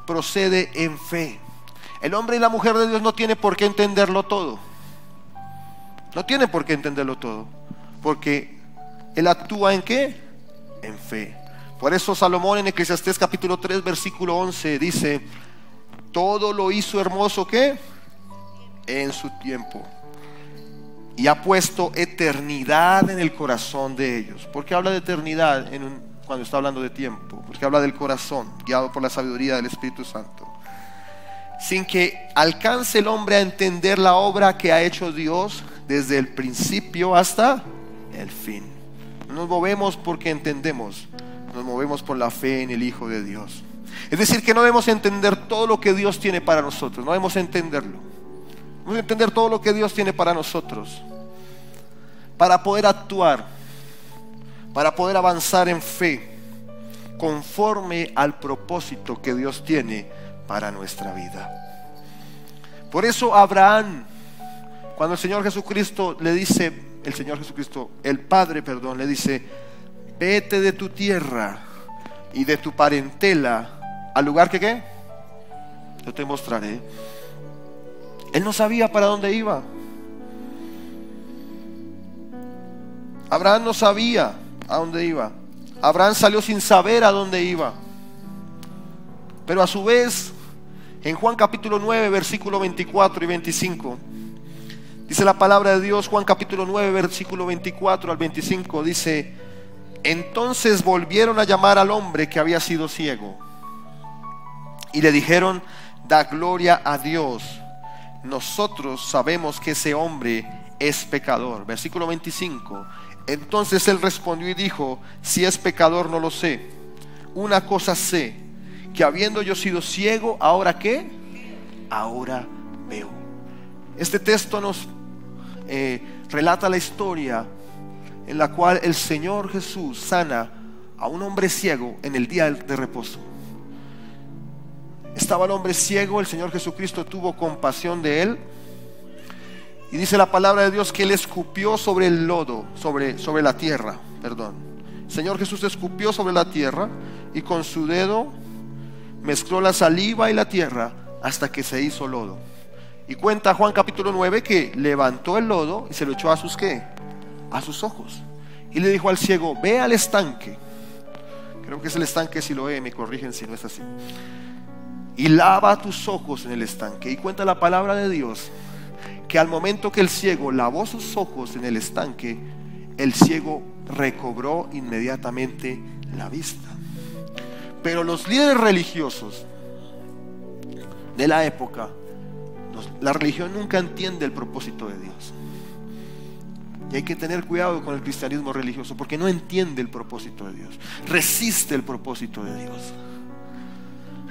procede en fe. El hombre y la mujer de Dios no tiene por qué entenderlo todo. No tiene por qué entenderlo todo, porque él actúa ¿en qué? En fe. Por eso Salomón en Eclesiastés capítulo 3 versículo 11 dice: todo lo hizo hermoso ¿qué? En su tiempo, y ha puesto eternidad en el corazón de ellos. ¿Por qué habla de eternidad cuando está hablando de tiempo? Porque habla del corazón, guiado por la sabiduría del Espíritu Santo. Sin que alcance el hombre a entender la obra que ha hecho Dios desde el principio hasta el fin. No nos movemos porque entendemos, nos movemos por la fe en el Hijo de Dios. Es decir, que no debemos entender todo lo que Dios tiene para nosotros. No debemos entenderlo. Debemos entender todo lo que Dios tiene para nosotros, para poder actuar, para poder avanzar en fe, conforme al propósito que Dios tiene para nuestra vida. Por eso Abraham, cuando el Señor Jesucristo le dice, el Padre le dice: vete de tu tierra y de tu parentela al lugar que ¿qué? Yo te mostraré. Él no sabía para dónde iba. Abraham no sabía a dónde iba. Abraham salió sin saber a dónde iba. Pero a su vez, en Juan capítulo 9 versículo 24 y 25, dice la palabra de Dios. Juan capítulo 9 versículo 24 al 25 dice: entonces volvieron a llamar al hombre que había sido ciego y le dijeron: da gloria a Dios, nosotros sabemos que ese hombre es pecador. Versículo 25. Entonces él respondió y dijo: si es pecador no lo sé. Una cosa sé, que habiendo yo sido ciego, ¿ahora qué? Ahora veo. Este texto nos relata la historia en la cual el Señor Jesús sana a un hombre ciego en el día de reposo. Estaba el hombre ciego, el Señor Jesucristo tuvo compasión de él, y dice la palabra de Dios que él escupió sobre el lodo, sobre la tierra, perdón. El Señor Jesús escupió sobre la tierra y con su dedo mezcló la saliva y la tierra hasta que se hizo lodo. Y cuenta Juan capítulo 9 que levantó el lodo y se lo echó a sus ¿qué? A sus ojos. Y le dijo al ciego: ve al estanque. Creo que es el estanque Siloé, me corrigen si no es así. Y lava tus ojos en el estanque. Y cuenta la palabra de Dios que al momento que el ciego lavó sus ojos en el estanque, el ciego recobró inmediatamente la vista. Pero los líderes religiosos de la época, la religión nunca entiende el propósito de Dios. Y hay que tener cuidado con el cristianismo religioso, porque no entiende el propósito de Dios, resiste el propósito de Dios.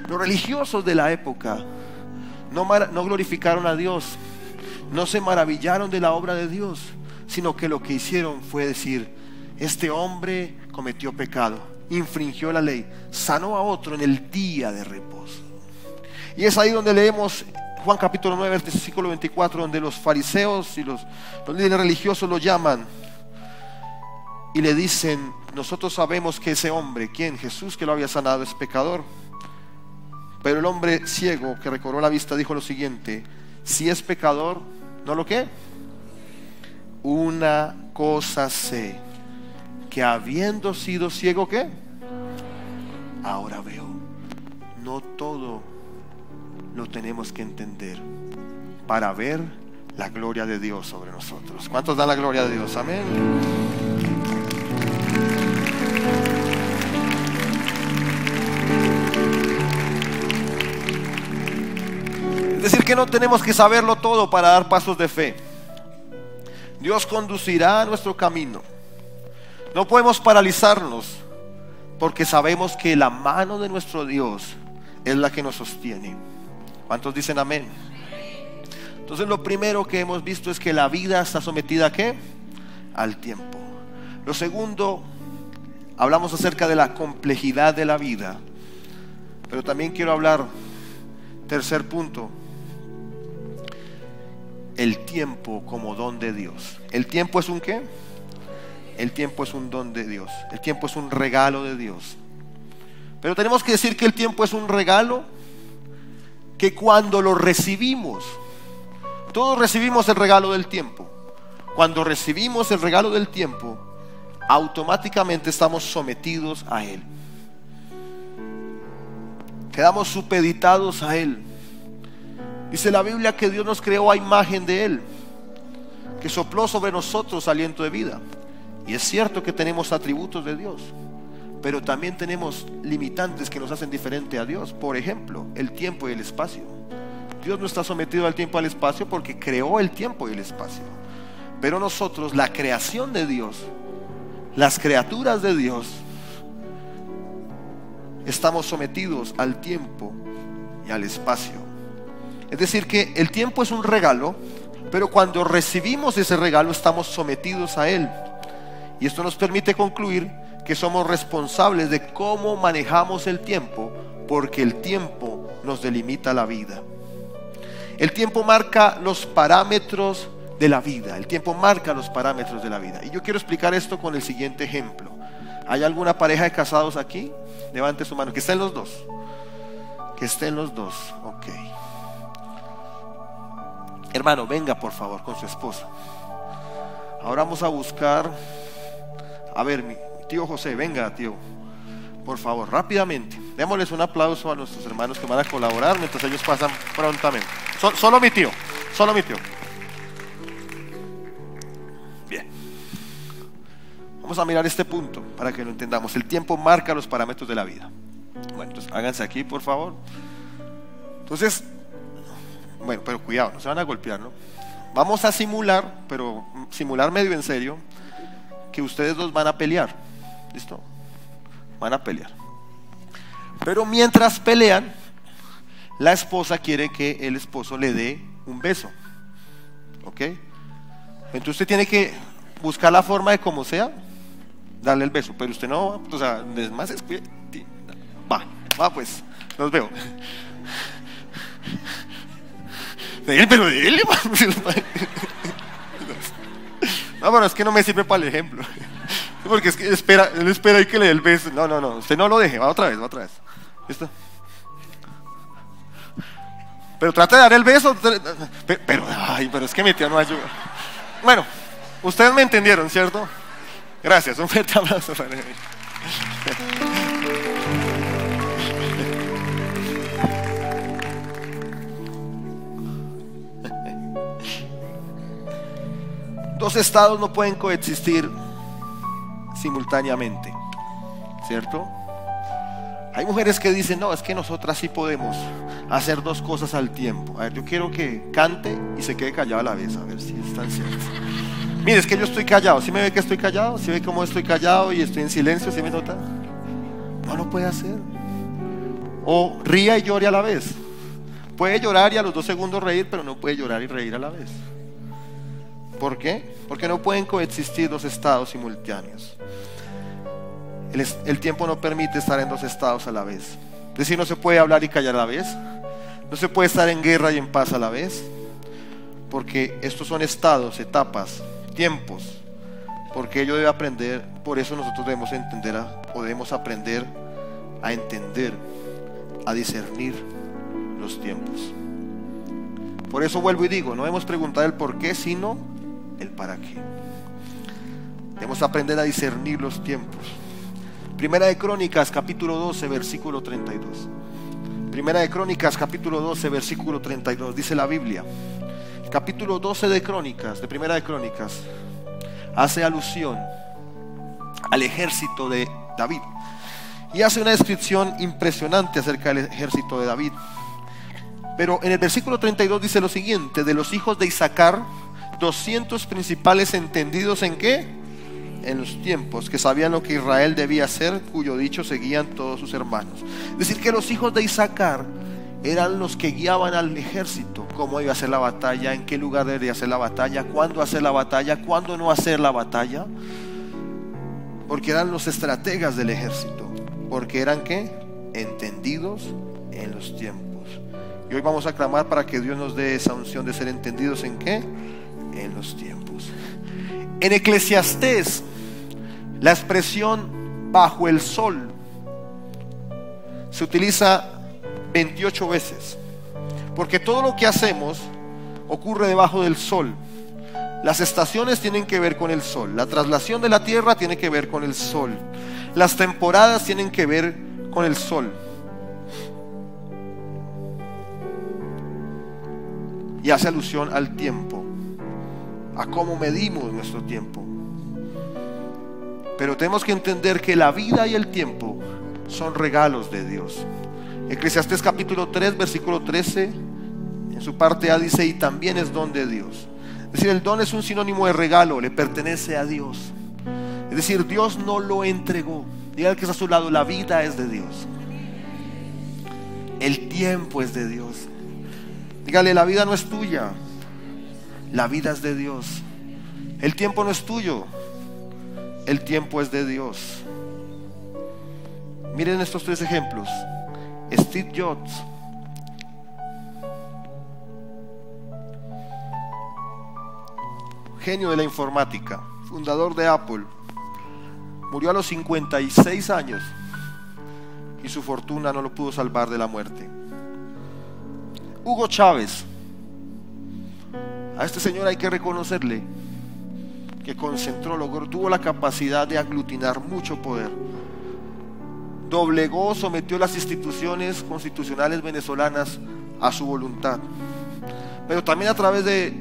Los religiosos de la época no glorificaron a Dios, no se maravillaron de la obra de Dios, sino que lo que hicieron fue decir: este hombre cometió pecado, infringió la ley, sanó a otro en el día de reposo. Y es ahí donde leemos Juan capítulo 9, versículo 24, donde los fariseos y los líderes religiosos lo llaman y le dicen: nosotros sabemos que ese hombre, ¿quién? Jesús, que lo había sanado, es pecador. Pero el hombre ciego que recobró la vista dijo lo siguiente: si es pecador, ¿no lo qué? Una cosa sé, que habiendo sido ciego, ¿qué? Ahora veo. No todo lo tenemos que entender para ver la gloria de Dios sobre nosotros. ¿Cuántos dan la gloria de Dios? Amén. Es decir, que no tenemos que saberlo todo para dar pasos de fe. Dios conducirá nuestro camino. No podemos paralizarnos, porque sabemos que la mano de nuestro Dios es la que nos sostiene. ¿Cuántos dicen amén? Entonces lo primero que hemos visto es que la vida está sometida ¿a qué? Al tiempo. Lo segundo, hablamos acerca de la complejidad de la vida. Pero también quiero hablar, tercer punto, el tiempo como don de Dios. ¿El tiempo es un qué? El tiempo es un don de Dios. El tiempo es un regalo de Dios. Pero tenemos que decir que el tiempo es un regalo que cuando lo recibimos, todos recibimos el regalo del tiempo. Cuando recibimos el regalo del tiempo, automáticamente estamos sometidos a él. Quedamos supeditados a él. Dice la Biblia que Dios nos creó a imagen de él, que sopló sobre nosotros aliento de vida. Y es cierto que tenemos atributos de Dios, pero también tenemos limitantes que nos hacen diferente a Dios. Por ejemplo, el tiempo y el espacio. Dios no está sometido al tiempo y al espacio porque creó el tiempo y el espacio. Pero nosotros, la creación de Dios, las criaturas de Dios, estamos sometidos al tiempo y al espacio. Es decir que el tiempo es un regalo, pero cuando recibimos ese regalo estamos sometidos a él. Y esto nos permite concluir que somos responsables de cómo manejamos el tiempo, porque el tiempo nos delimita la vida. El tiempo marca los parámetros de la vida. El tiempo marca los parámetros de la vida. Y yo quiero explicar esto con el siguiente ejemplo. ¿Hay alguna pareja de casados aquí? Levante su mano. Que estén los dos. Que estén los dos. Ok. Hermano, venga por favor con su esposa. Ahora vamos a buscar. A ver, mi tío José, venga tío, por favor, rápidamente. Démosles un aplauso a nuestros hermanos que van a colaborar mientras ellos pasan prontamente. Solo mi tío. Bien. Vamos a mirar este punto para que lo entendamos. El tiempo marca los parámetros de la vida. Bueno, entonces háganse aquí por favor. Entonces, bueno, pero cuidado, no se van a golpear, ¿no? Vamos a simular, pero simular medio en serio, que ustedes dos van a pelear. ¿Listo? Van a pelear. Pero mientras pelean, la esposa quiere que el esposo le dé un beso. ¿Ok? Entonces usted tiene que buscar la forma de como sea, darle el beso. Pero usted no, o sea, es más, va pues, los veo. Pero dile, no, bueno, es que no me sirve para el ejemplo. Porque es que él espera ahí que le dé el beso. No, usted no lo deje, va otra vez. ¿Listo? Pero trata de dar el beso. Pero es que mi tía no ayuda. Bueno, ustedes me entendieron, ¿cierto? Gracias, un fuerte abrazo para mí. Dos estados no pueden coexistir simultáneamente, ¿cierto? Hay mujeres que dicen, no, es que nosotras sí podemos hacer dos cosas al tiempo. A ver, yo quiero que cante y se quede callado a la vez, a ver si están ciertos. Mire, es que yo estoy callado, ¿sí me ve que estoy callado? ¿Sí ve cómo estoy callado y estoy en silencio? ¿Sí me nota? No lo puede hacer. O ría y llore a la vez. Puede llorar y a los 2 segundos reír, pero no puede llorar y reír a la vez. ¿Por qué? Porque no pueden coexistir dos estados simultáneos. El tiempo no permite estar en dos estados a la vez. Es decir, no se puede hablar y callar a la vez. No se puede estar en guerra y en paz a la vez. Porque estos son estados, etapas, tiempos. Porque ello debe aprender. Por eso nosotros debemos aprender a entender, a discernir los tiempos. Por eso vuelvo y digo, no debemos preguntar el por qué, sino el para qué. Debemos aprender a discernir los tiempos. Primera de Crónicas, capítulo 12, versículo 32. Primera de Crónicas, capítulo 12, versículo 32. Dice la Biblia. Capítulo 12 de Crónicas, de Primera de Crónicas, hace alusión al ejército de David. Y hace una descripción impresionante acerca del ejército de David. Pero en el versículo 32 dice lo siguiente: de los hijos de Isaacar, 200 principales entendidos en ¿qué? En los tiempos, que sabían lo que Israel debía hacer, cuyo dicho seguían todos sus hermanos. Es decir, que los hijos de Isaacar eran los que guiaban al ejército, cómo iba a hacer la batalla, en qué lugar debería hacer la batalla, cuándo hacer la batalla, cuándo no hacer la batalla. Porque eran los estrategas del ejército. Porque eran ¿qué? Entendidos en los tiempos. Y hoy vamos a clamar para que Dios nos dé esa unción de ser entendidos en ¿qué? En los tiempos. En Eclesiastés, la expresión bajo el sol se utiliza 28 veces. Porque todo lo que hacemos ocurre debajo del sol. Las estaciones tienen que ver con el sol. La traslación de la tierra tiene que ver con el sol. Las temporadas tienen que ver con el sol. Y hace alusión al tiempo, a cómo medimos nuestro tiempo. Pero tenemos que entender que la vida y el tiempo son regalos de Dios. Eclesiastés capítulo 3, versículo 13, en su parte A dice: y también es don de Dios. Es decir, el don es un sinónimo de regalo, le pertenece a Dios. Es decir, Dios no lo entregó. Diga al que está a su lado: la vida es de Dios. El tiempo es de Dios. Dígale: la vida no es tuya, la vida es de Dios. El tiempo no es tuyo, el tiempo es de Dios. Miren estos 3 ejemplos. Steve Jobs, genio de la informática, fundador de Apple, murió a los 56 años y su fortuna no lo pudo salvar de la muerte. Hugo Chávez, a este señor hay que reconocerle que concentró, tuvo la capacidad de aglutinar mucho poder. Doblegó, sometió las instituciones constitucionales venezolanas a su voluntad. Pero también a través de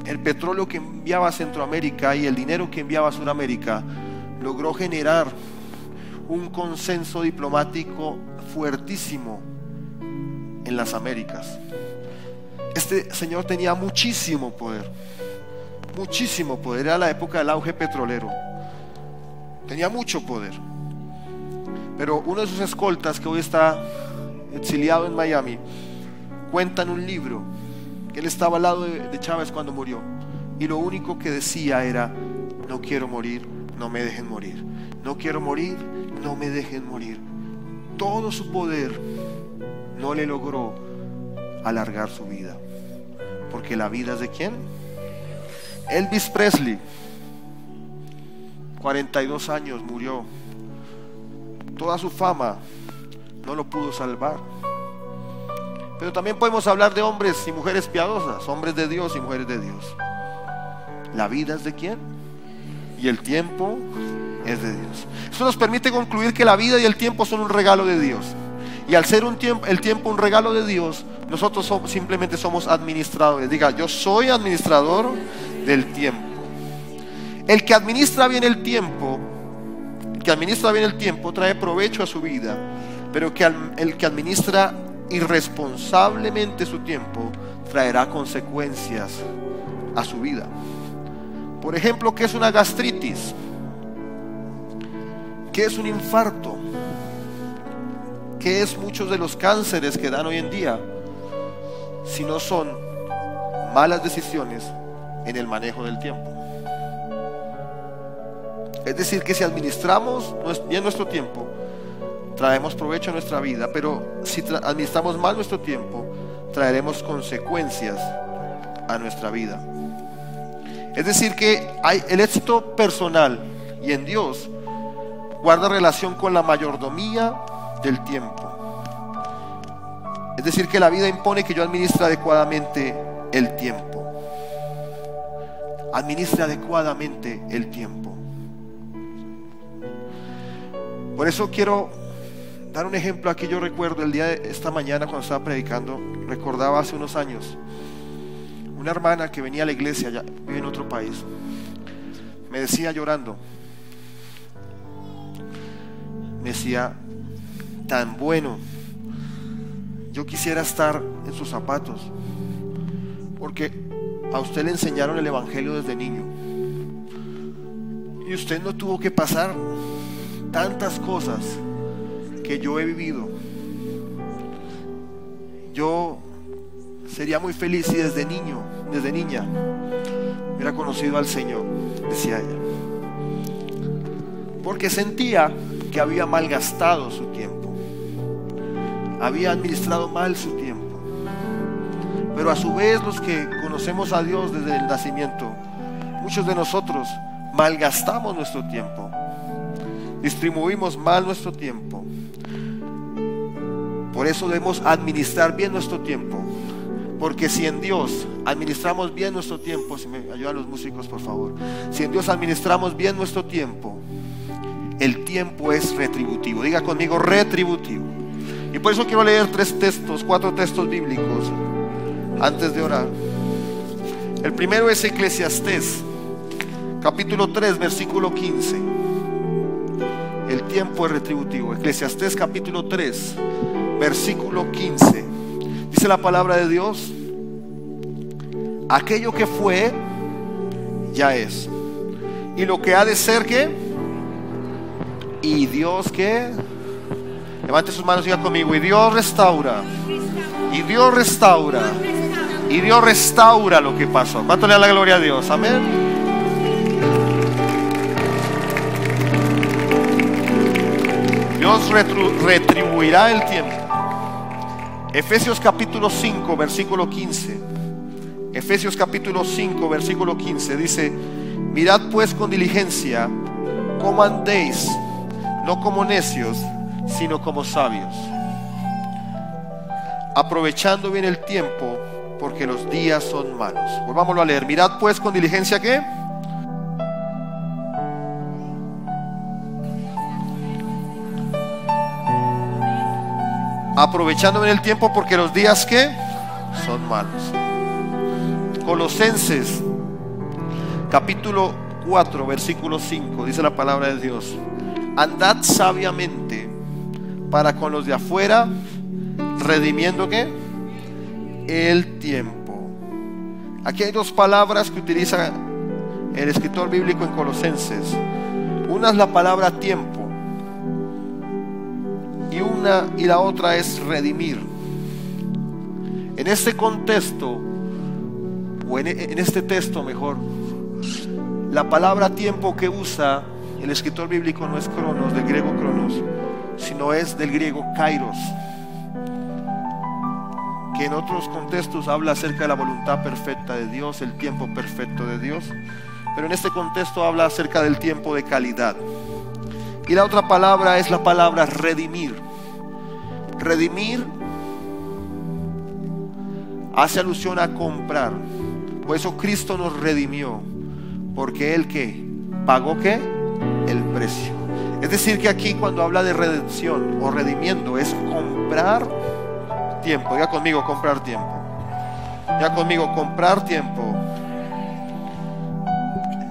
el petróleo que enviaba a Centroamérica y el dinero que enviaba a Sudamérica, logró generar un consenso diplomático fuertísimo en las Américas. Este señor tenía muchísimo poder, muchísimo poder. Era la época del auge petrolero, tenía mucho poder. Pero uno de sus escoltas, que hoy está exiliado en Miami, cuenta en un libro que él estaba al lado de Chávez cuando murió, y lo único que decía era: no quiero morir, no me dejen morir, no quiero morir, no me dejen morir. Todo su poder no le logró alargar su vida, porque la vida es ¿de quién? Elvis Presley, 42 años, murió. Toda su fama no lo pudo salvar. Pero también podemos hablar de hombres y mujeres piadosas, hombres de Dios y mujeres de Dios. La vida es ¿de quién? Y el tiempo es de Dios. Eso nos permite concluir que la vida y el tiempo son un regalo de Dios. Y al ser el tiempo un regalo de Dios, nosotros simplemente somos administradores. Diga: yo soy administrador del tiempo. El que administra bien el tiempo, trae provecho a su vida. Pero el que administra irresponsablemente su tiempo traerá consecuencias a su vida. Por ejemplo, ¿qué es una gastritis? ¿Qué es un infarto? ¿Qué es muchos de los cánceres que dan hoy en día? Si no son malas decisiones en el manejo del tiempo. Es decir, que si administramos bien nuestro tiempo, traemos provecho a nuestra vida. Pero si administramos mal nuestro tiempo, traeremos consecuencias a nuestra vida. Es decir, que el éxito personal y en Dios guarda relación con la mayordomía del tiempo. Es decir, que la vida impone que yo administre adecuadamente el tiempo. Administre adecuadamente el tiempo. Por eso quiero dar un ejemplo aquí. Yo recuerdo el día de esta mañana cuando estaba predicando, recordaba hace unos años una hermana que venía a la iglesia, ya vive en otro país, me decía llorando, me decía: tan bueno, yo quisiera estar en sus zapatos, porque a usted le enseñaron el evangelio desde niño y usted no tuvo que pasar tantas cosas que yo he vivido. Yo sería muy feliz si desde niña hubiera conocido al Señor, decía ella, porque sentía que había malgastado su tiempo, había administrado mal su tiempo. Pero a su vez, los que conocemos a Dios desde el nacimiento, muchos de nosotros malgastamos nuestro tiempo, distribuimos mal nuestro tiempo. Por eso debemos administrar bien nuestro tiempo, porque si en Dios administramos bien nuestro tiempo, si me ayudan los músicos por favor, si en Dios administramos bien nuestro tiempo, el tiempo es retributivo. Diga conmigo: retributivo. Y por eso quiero leer 4 textos bíblicos antes de orar. El primero es Eclesiastés capítulo 3 versículo 15. El tiempo es retributivo. Eclesiastés capítulo 3 versículo 15. Dice la palabra de Dios: aquello que fue ya es, y lo que ha de ser, ¿qué? Y Dios, ¿qué? Levante sus manos y diga conmigo: y Dios restaura, y Dios restaura, y Dios restaura lo que pasó. ¿Cuánto le da la gloria a Dios? Amén. Dios retribuirá el tiempo. Efesios capítulo 5 versículo 15. Efesios capítulo 5 versículo 15 dice: mirad pues con diligencia cómo andéis, no como necios, sino como sabios, aprovechando bien el tiempo, porque los días son malos. Volvámoslo a leer. Mirad pues con diligencia, ¿qué? Aprovechando bien el tiempo, porque los días, ¿qué? Son malos. Colosenses capítulo 4 versículo 5 dice la palabra de Dios: andad sabiamente para con los de afuera redimiendo ¿qué? El tiempo. Aquí hay dos palabras que utiliza el escritor bíblico en Colosenses. Una es la palabra tiempo y la otra es redimir. En este contexto, o en este texto mejor, la palabra tiempo que usa el escritor bíblico no es cronos, del griego cronos, sino es del griego kairos, que en otros contextos habla acerca de la voluntad perfecta de Dios, el tiempo perfecto de Dios, pero en este contexto habla acerca del tiempo de calidad. Y la otra palabra es la palabra redimir. Redimir hace alusión a comprar. Por eso Cristo nos redimió, porque Él ¿qué? Pagó ¿qué? El precio. Es decir que aquí cuando habla de redención o redimiendo es comprar tiempo. Ya conmigo, comprar tiempo. Ya conmigo, comprar tiempo.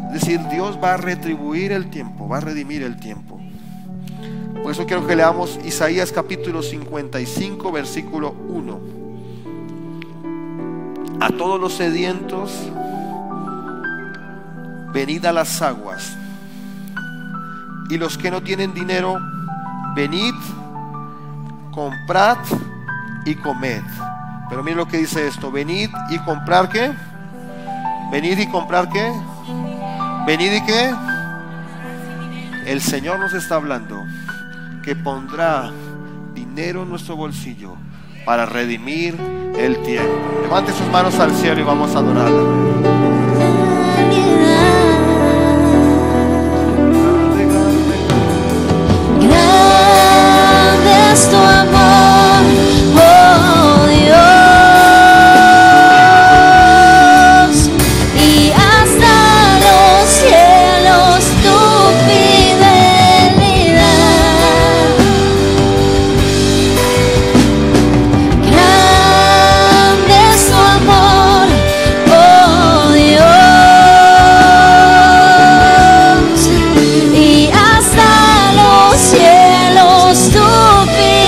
Es decir, Dios va a retribuir el tiempo, va a redimir el tiempo. Por eso quiero que leamos Isaías capítulo 55 versículo 1. A todos los sedientos, venid a las aguas, y los que no tienen dinero, venid, comprad y comed. Pero miren lo que dice esto: venid y comprar ¿qué? Venid y comprar ¿qué? Venid y ¿qué? El Señor nos está hablando que pondrá dinero en nuestro bolsillo para redimir el tiempo. Levante sus manos al cielo y vamos a adorarla. Grande es tu amor, oh Dios, y hasta los cielos tu fidelidad. Grande es tu amor, oh Dios, y hasta los cielos tu fidelidad.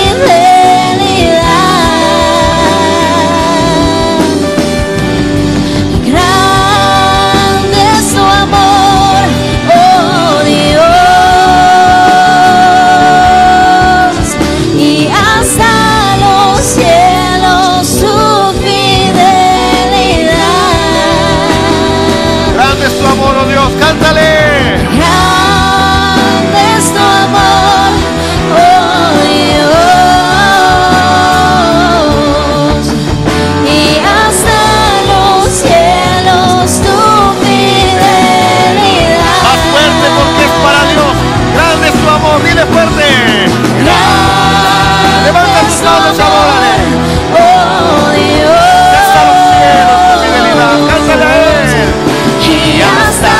Grande es tu amor, oh Dios, y hasta los cielos tu fidelidad. Grande es tu amor, oh Dios, cántale. Grande es tu amor, oh Dios, y hasta los cielos tu fidelidad. Más fuerte porque es para Dios. Grande es tu amor, dile fuerte. Levanta tus manos, adórale. Oh Dios, Y hasta los cielos tu fidelidad. Cántale a Él. y hasta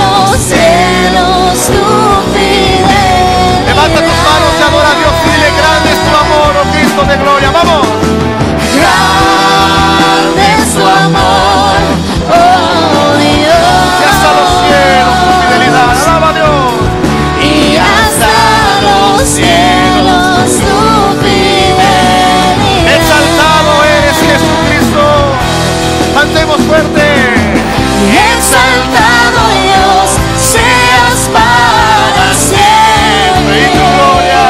los cielos tu fidelidad. Levanta tus manos y adora a Dios y dile: grande es tu amor, oh Cristo de gloria. Vamos. Grande es tu amor, oh Dios, Y hasta los cielos tu fidelidad. Alaba a Dios. y hasta los cielos tu fidelidad. Exaltado eres, Jesucristo. Cantemos fuerte. Exaltado Dios, seas para siempre, Y tu gloria.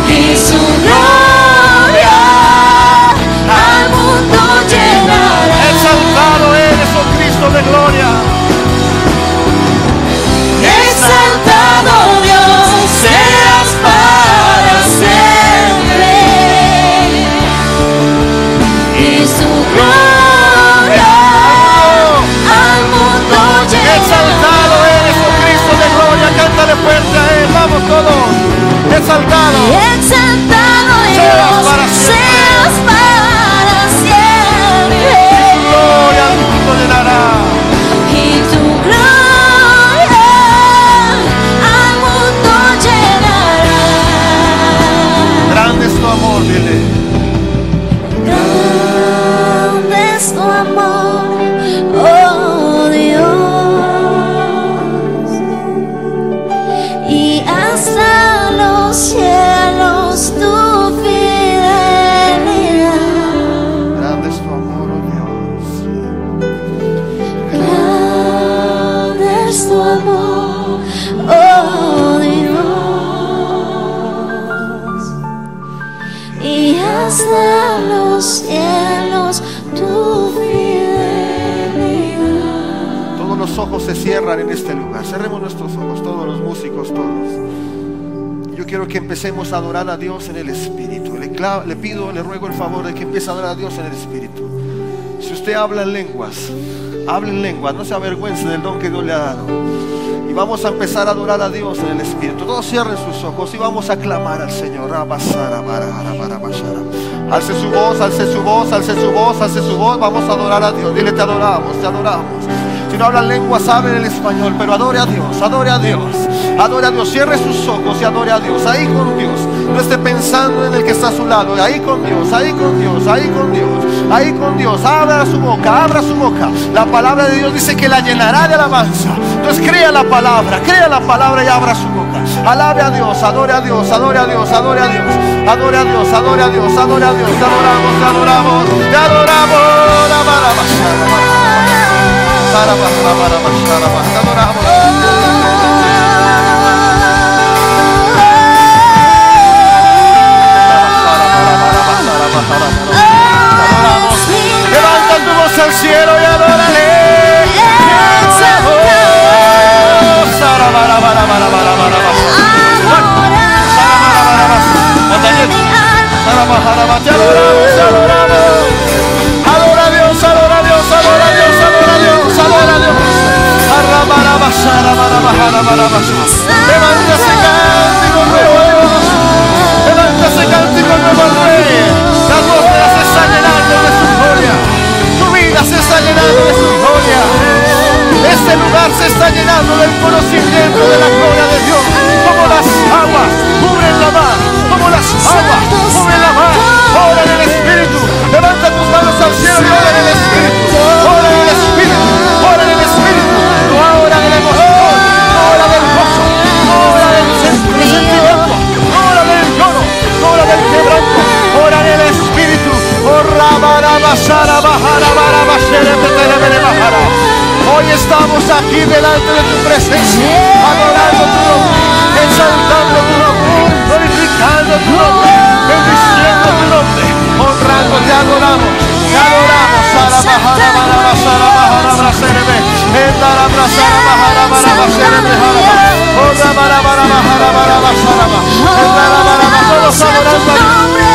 y su gloria al mundo llenará. Exaltado eres, oh Cristo de gloria. Exaltado Dios, seas para siempre, y su gloria al mundo llenará. Exaltado eres, oh Cristo de gloria. Cántale fuerte a Él. Vamos todos. Exaltado. Exaltado Seas Dios, para siempre. seas para siempre, Gloria al mundo llenará. y tu gloria al mundo llenará. Grande es tu amor, dile. Grande es tu amor, oh Dios, y hasta los cielos tu hasta los cielos tu fidelidad. Todos los ojos se cierran en este lugar. Cerremos nuestros ojos, todos los músicos, todos. Yo quiero que empecemos a adorar a Dios en el Espíritu. Le pido, le ruego el favor de que empiece a adorar a Dios en el Espíritu. Si usted habla en lenguas, hable en lenguas, no se avergüence del don que Dios le ha dado. Y vamos a empezar a adorar a Dios en el Espíritu. Todos cierren sus ojos y vamos a clamar al Señor. Alce su voz, alce su voz, alce su voz, alce su voz. Vamos a adorar a Dios. Dile, te adoramos, te adoramos. Si no hablan lenguas, hablen el español, pero adore a Dios, adore a Dios. Adore a Dios, cierre sus ojos y adore a Dios. Ahí con Dios, no esté pensando en el que está a su lado. Ahí con Dios, ahí con Dios, ahí con Dios, ahí con Dios. Abra su boca, abra su boca. La palabra de Dios dice que la llenará de alabanza. Entonces crea la palabra y abra su boca. Alabe a Dios, adore a Dios, adore a Dios, adore a Dios. Adore a Dios, adore a Dios, adore a Dios. Te adoramos, te adoramos, te adoramos. Te adoramos. Levanta tu voz al cielo y adórale. Te adoramos, te adoramos. Adora a Dios, adora a Dios, adora a Dios, adora a Dios, adora a Dios. Levántase cántico nuevo a Dios. Levántase cántico nuevo al Rey. La atmósfera se está llenando de su gloria. Tu vida se está llenando de su gloria. Este lugar se está llenando del conocimiento de la gloria de Dios. Como las aguas cubren la mar, como las aguas cubren la mar. Ora en el Espíritu. Levanta tus manos al cielo y ora en el Espíritu. Ora en el Espíritu. Ora en el Espíritu. No ora de la emoción, no ora del gozo, no ora del sentimiento, no ora del lloro, no ora del quebranto. Ora en el Espíritu. Hoy estamos aquí delante de tu presencia, adorando tu nombre, exaltando tu nombre, glorificando tu nombre, bendiciendo tu nombre, honrando, te adoramos, te adoramos.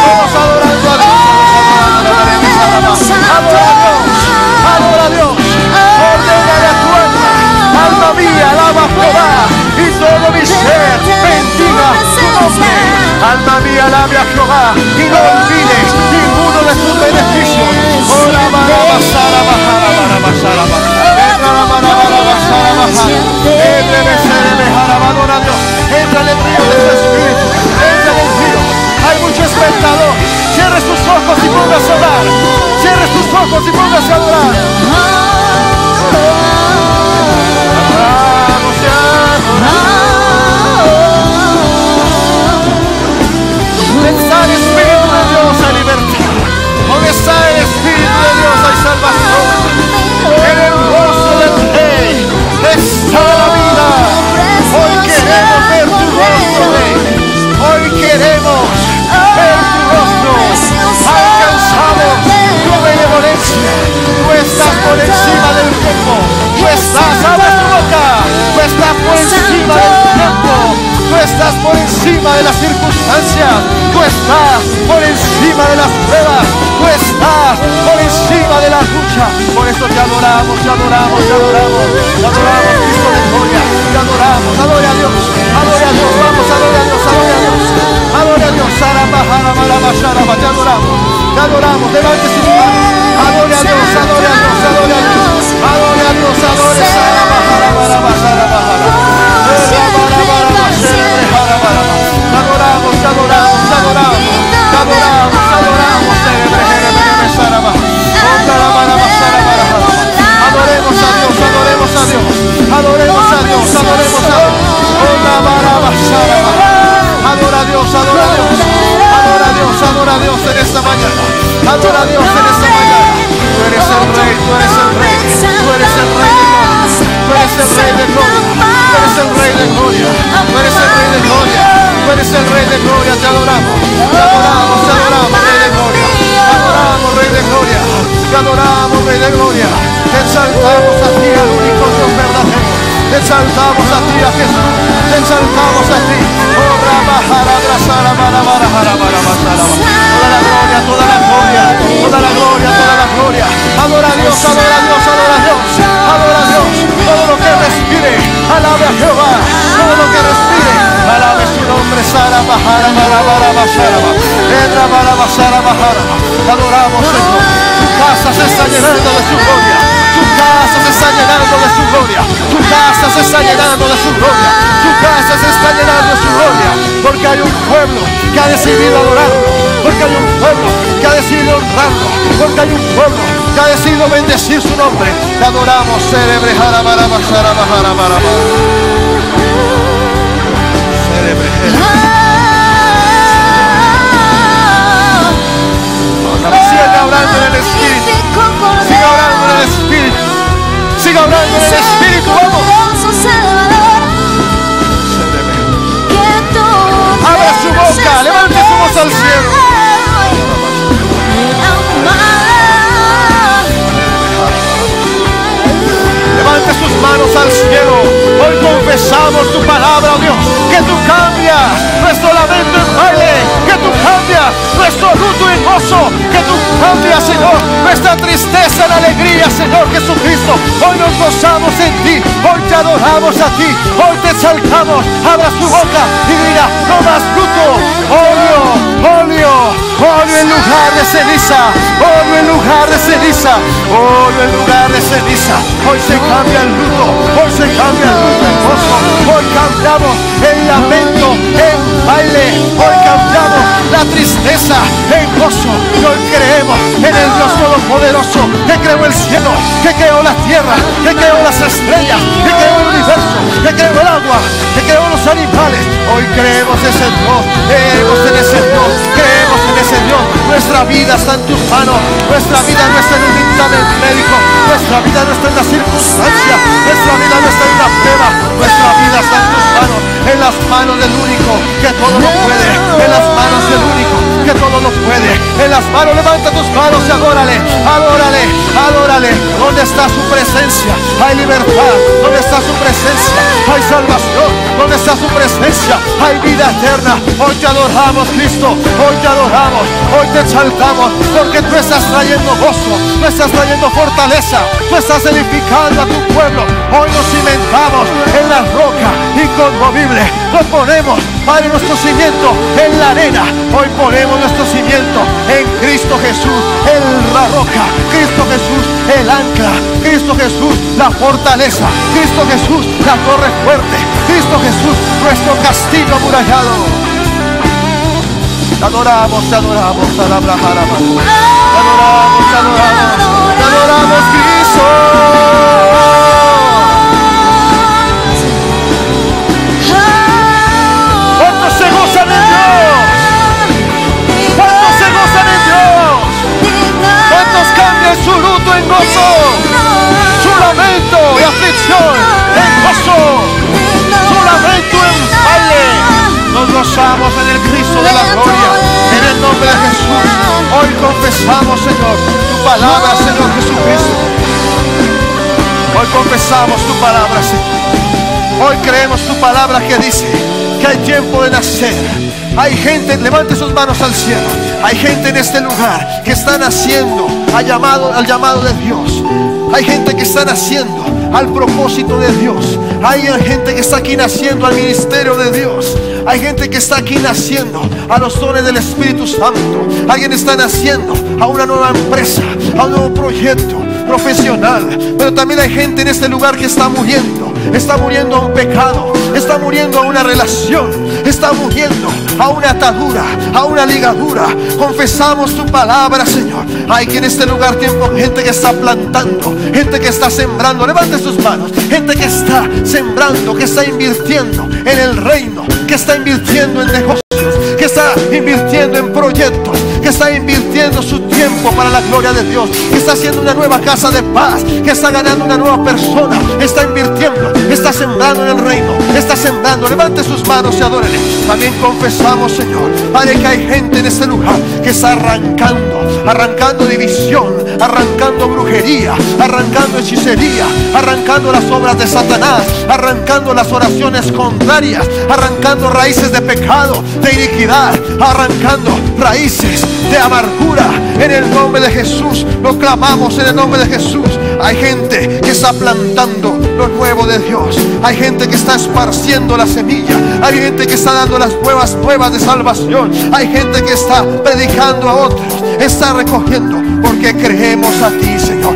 Todos adorando a Dios. Adora a Dios. Ordénale a tu alma mía, alaba a Jehová, y todo mi ser bendiga su nombre. Alma mía, alabe a Jehová, y no olvides ninguno de sus beneficios. Entra en el río de su espíritu, entra en el río. Hay mucho espectador. Cierre sus ojos y póngase a orar. Cierre sus ojos y póngase a adorar. Adoramos y adoramos. ¿Dónde está el Espíritu de Dios? Hay libertad. ¿Dónde está el Espíritu de Dios? Hay salvación. En el rostro del Rey está la vida. Hoy queremos ver tu rostro, Rey. Hoy queremos ver tu rostro. Alcanzamos tu benevolencia. Tú estás por encima del tiempo. Tú estás, abre tu boca. Tú estás por encima del tiempo. Tú estás por encima de las circunstancias. Tú estás por encima de las pruebas. Tú estás por encima de la lucha. Por eso te adoramos, te adoramos, te adoramos. Te adoramos, Cristo de gloria. Te adoramos, adore a Dios. Adore a Dios, vamos, adore a Dios, adore a Dios. Adore a Dios, te adoramos. Te adoramos, levante su mano. Adore a Dios, adore a Dios, adore a Dios. Adore a Dios, adore adoramos, te adoramos, te adoramos, te adoramos, te adoramos. Adoremos a Dios, adoremos a Dios, adoremos a Dios, adoremos a Dios. Adora a Dios, adora a Dios, adora a Dios, adora a Dios en esta mañana. Adora a Dios en esta mañana. Tú eres el Rey, tú eres el Rey, tú eres el Rey de gloria, tú eres el Rey de gloria, tú eres el Rey de gloria, tú eres el Rey de gloria, tú eres el Rey de gloria. Te adoramos, te adoramos, te adoramos, Rey de gloria. exaltamos a ti, a Jesús. Te exaltamos a ti. Oh, Ramajara, Brasara, Marabara, Jarabara, Basara. Toda la gloria, toda la gloria, toda la gloria, toda la gloria. Adora a Dios, adora a Dios, adora a Dios. Adora a Dios. Todo lo que respire, alabe a Jehová. Todo lo que respire, alabe su nombre. Sara, Bajara, Marabara, Basara. Entra, Marabasara, Bajara. Te adoramos, Señor. Tu casa se está llenando de su gloria. Tu casa se está llenando de su gloria. Tu casa se está llenando de su gloria. Tu casa se está llenando de su gloria. Porque hay un pueblo que ha decidido adorarlo. Porque hay un pueblo que ha decidido honrarlo. Porque hay un pueblo que ha decidido bendecir su nombre. Te adoramos, célebre. Siga hablando en el Espíritu. Siga hablando en el Espíritu. Siga hablando en el Espíritu. Vamos. Abra su boca. Levante su voz al cielo. Levante sus manos al cielo. Hoy confesamos tu palabra, oh Dios. Que tú cambias nuestro lamento en baile. Que tú cambias nuestro luto en gozo. Que tú cambias, Señor, nuestra tristeza en alegría, Señor Jesucristo. Hoy nos gozamos en ti. Hoy te adoramos a ti. Hoy te exaltamos. Abra su boca y diga: no más luto. Olio, olio, olio en lugar de ceniza. Olio en lugar de ceniza. Olio en lugar de ceniza. Hoy se cambia el luto. Hoy se cambia el luto en gozo. Hoy cambiamos el lamento en baile. Hoy cambiamos la tristeza en gozo. Y hoy creemos en el Dios Todopoderoso, que creó el cielo, que creó la tierra, que creó las estrellas, que creó el universo, que creó el agua, que creó los animales. Hoy creemos en ese Dios, creemos en ese Dios, creemos en ese Dios. Nuestra vida está en tus manos. Nuestra vida no está en un dictamen médico. Nuestra vida no está en la circunstancia. Nuestra vida no está en una prueba. Nuestra vida está en tus manos, en las manos del único que todo lo puede, en las manos del único que todo lo puede, en las manos. Levanta tus manos y adórale, adórale, adórale. Donde está su presencia hay libertad. Donde está su presencia hay salvación. Donde está su presencia hay vida eterna. Hoy te adoramos, Cristo. Hoy te adoramos, hoy te exaltamos, porque tú estás trayendo gozo, tú estás trayendo fortaleza, tú estás edificando a tu pueblo. Hoy nos cimentamos en la roca inconmovible. Nos ponemos, Padre, nuestro cimiento en la arena. Hoy ponemos nuestro cimiento en Cristo Jesús, en la roca. Cristo Jesús, el ancla. Cristo Jesús, la fortaleza. Cristo Jesús, la torre fuerte. Cristo Jesús, nuestro castillo amurallado. Te adoramos, te adoramos, te adoramos, te adoramos, te adoramos, Cristo. ¿Cuántos se gozan en Dios? ¿Cuántos se gozan en Dios? ¿Cuántos cambian su luto en gozo? Su lamento y aflicción en gozo. Su lamento en baile. Nos gozamos en el Cristo de la gloria, en el nombre de Jesús. Hoy confesamos, Señor, tu palabra, Señor Jesucristo. Hoy confesamos tu palabra, Señor. Hoy creemos tu palabra que dice que hay tiempo de nacer. Hay gente, levante sus manos al cielo. Hay gente en este lugar que está naciendo al llamado de Dios. Hay gente que está naciendo al propósito de Dios. Hay gente que está aquí naciendo al ministerio de Dios. Hay gente que está aquí naciendo a los dones del Espíritu Santo. Alguien está naciendo a una nueva empresa, a un nuevo proyecto profesional. Pero también hay gente en este lugar que está muriendo. Está muriendo a un pecado. Está muriendo a una relación. Está muriendo a una atadura, a una ligadura. Confesamos tu palabra, Señor. Hay que en este lugar tiempo gente que está plantando, gente que está sembrando. Levante sus manos. Gente que está sembrando, que está invirtiendo en el reino, que está invirtiendo en negocios, que está invirtiendo en proyectos, que está invirtiendo su tiempo para la gloria de Dios, que está haciendo una nueva casa de paz, que está ganando una nueva persona, está invirtiendo, está sembrando en el reino, está sembrando. Levante sus manos y adórele. También confesamos, Señor, Padre, que hay gente en este lugar que está arrancando división, arrancando brujería, arrancando hechicería, arrancando las obras de Satanás, arrancando las oraciones contrarias, arrancando raíces de pecado, de iniquidad, arrancando raíces de amargura. En el nombre de Jesús lo clamamos, en el nombre de Jesús. Hay gente que está plantando lo nuevo de Dios, hay gente que está esparciendo la semilla, hay gente que está dando las nuevas de salvación, hay gente que está predicando a otros, está recogiendo, porque creemos a ti, Señor.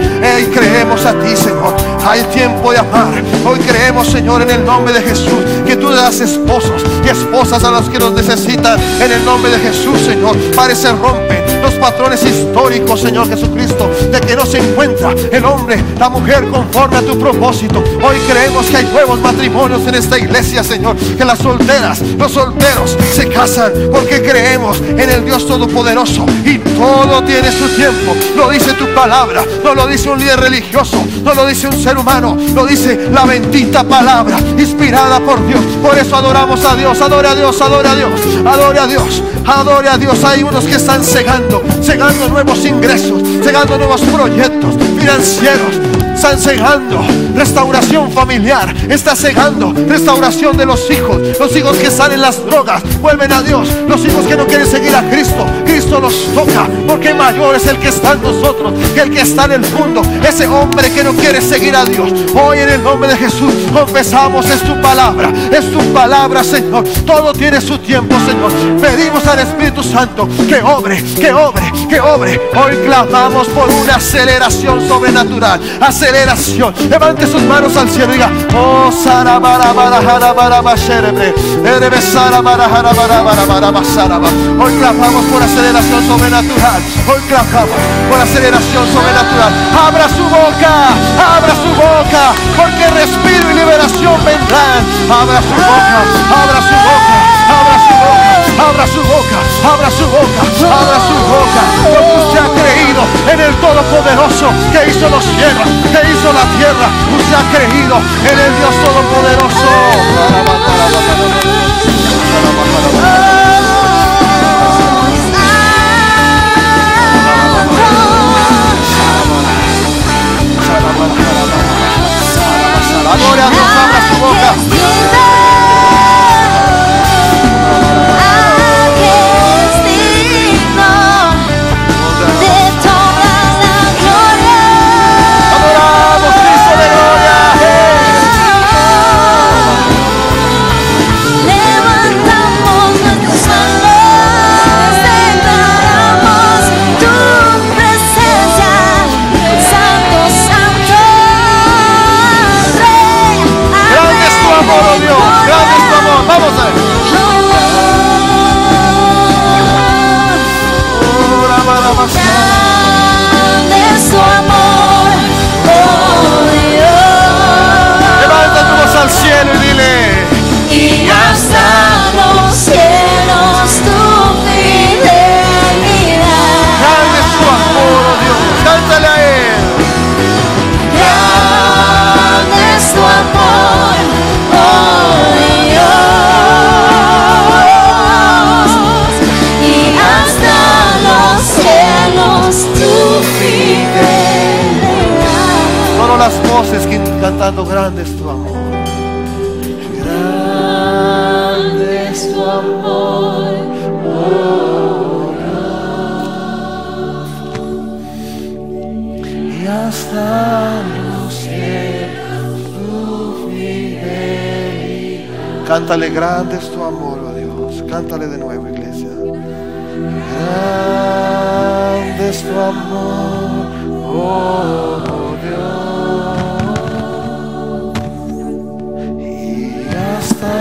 Creemos a ti, Señor. Hay tiempo de amar. Hoy creemos, Señor, en el nombre de Jesús, que tú das esposos y esposas a los que nos necesitan. En el nombre de Jesús, Señor, Padre, se rompen los patrones históricos, Señor Jesucristo, de que no se encuentra el hombre, la mujer conforme a tu propósito. Hoy creemos que hay nuevos matrimonios en esta iglesia, Señor, que las solteras, los solteros se casan, porque creemos en el Dios Todopoderoso, y todo tiene su tiempo. Lo dice tu palabra, no lo dice un líder religioso, no lo dice un ser humano, lo dice la bendita palabra inspirada por Dios. Por eso adoramos a Dios. Adore a Dios, adore a Dios, adore a Dios, adore a Dios. Hay unos que están cegando nuevos ingresos, cegando nuevos proyectos financieros, están cegando restauración familiar, está cegando restauración de los hijos que salen las drogas, vuelven a Dios, los hijos que no quieren seguir a Cristo. Cristo los toca, porque mayor es el que está en nosotros que el que está en el mundo. Ese hombre que no quiere seguir a Dios, hoy en el nombre de Jesús confesamos, es tu palabra, Señor. Todo tiene su tiempo, Señor. Pedimos al Espíritu Santo que obre. Hoy clamamos por una aceleración sobrenatural, aceleración. Levante sus manos al cielo y diga: oh, hoy clamamos por aceleración sobrenatural. Hoy clamamos por aceleración sobrenatural. Abra su boca, porque respiro y liberación vendrán. Abra su boca, abra su boca, abra su boca, abra su boca, abra su boca, abra su boca. Porque usted ha creído en el Todopoderoso, que hizo los cielos, que hizo la tierra. Usted ha creído en el Dios Todopoderoso. Adore a Dios, abra su boca. Vamos a ver. Grande es tu amor, oh Dios. Levanta tu voz al cielo y dile: y hasta los cielos tu fidelidad. grande es tu amor, oh Dios. Cántale a Él. Grande es tu amor, oh Dios. Y hasta los cielos tu fidelidad. Solo las voces cantando: grande es tu amor. Grande es tu amor, oh Dios. Y hasta los cielos tu fidelidad. Cántale: grande es tu amor, oh Dios. Cántale de nuevo, iglesia. Grande es tu amor, oh Dios. Y hasta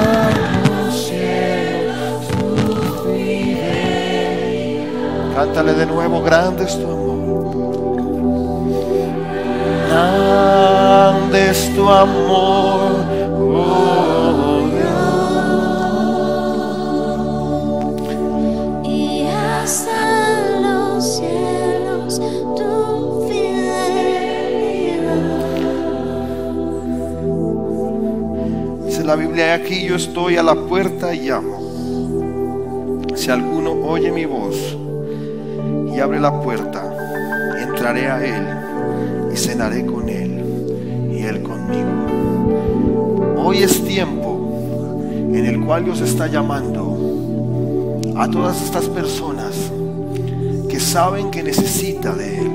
los cielos tu fidelidad. Cántale de nuevo: grande es tu amor. Grande es tu amor, oh Dios. Y hasta la Biblia: aquí yo estoy a la puerta y llamo. Si alguno oye mi voz y abre la puerta, entraré a él y cenaré con él y él conmigo. Hoy es tiempo en el cual Dios está llamando a todas estas personas que saben que necesita de Él,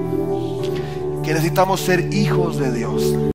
que necesitamos ser hijos de Dios.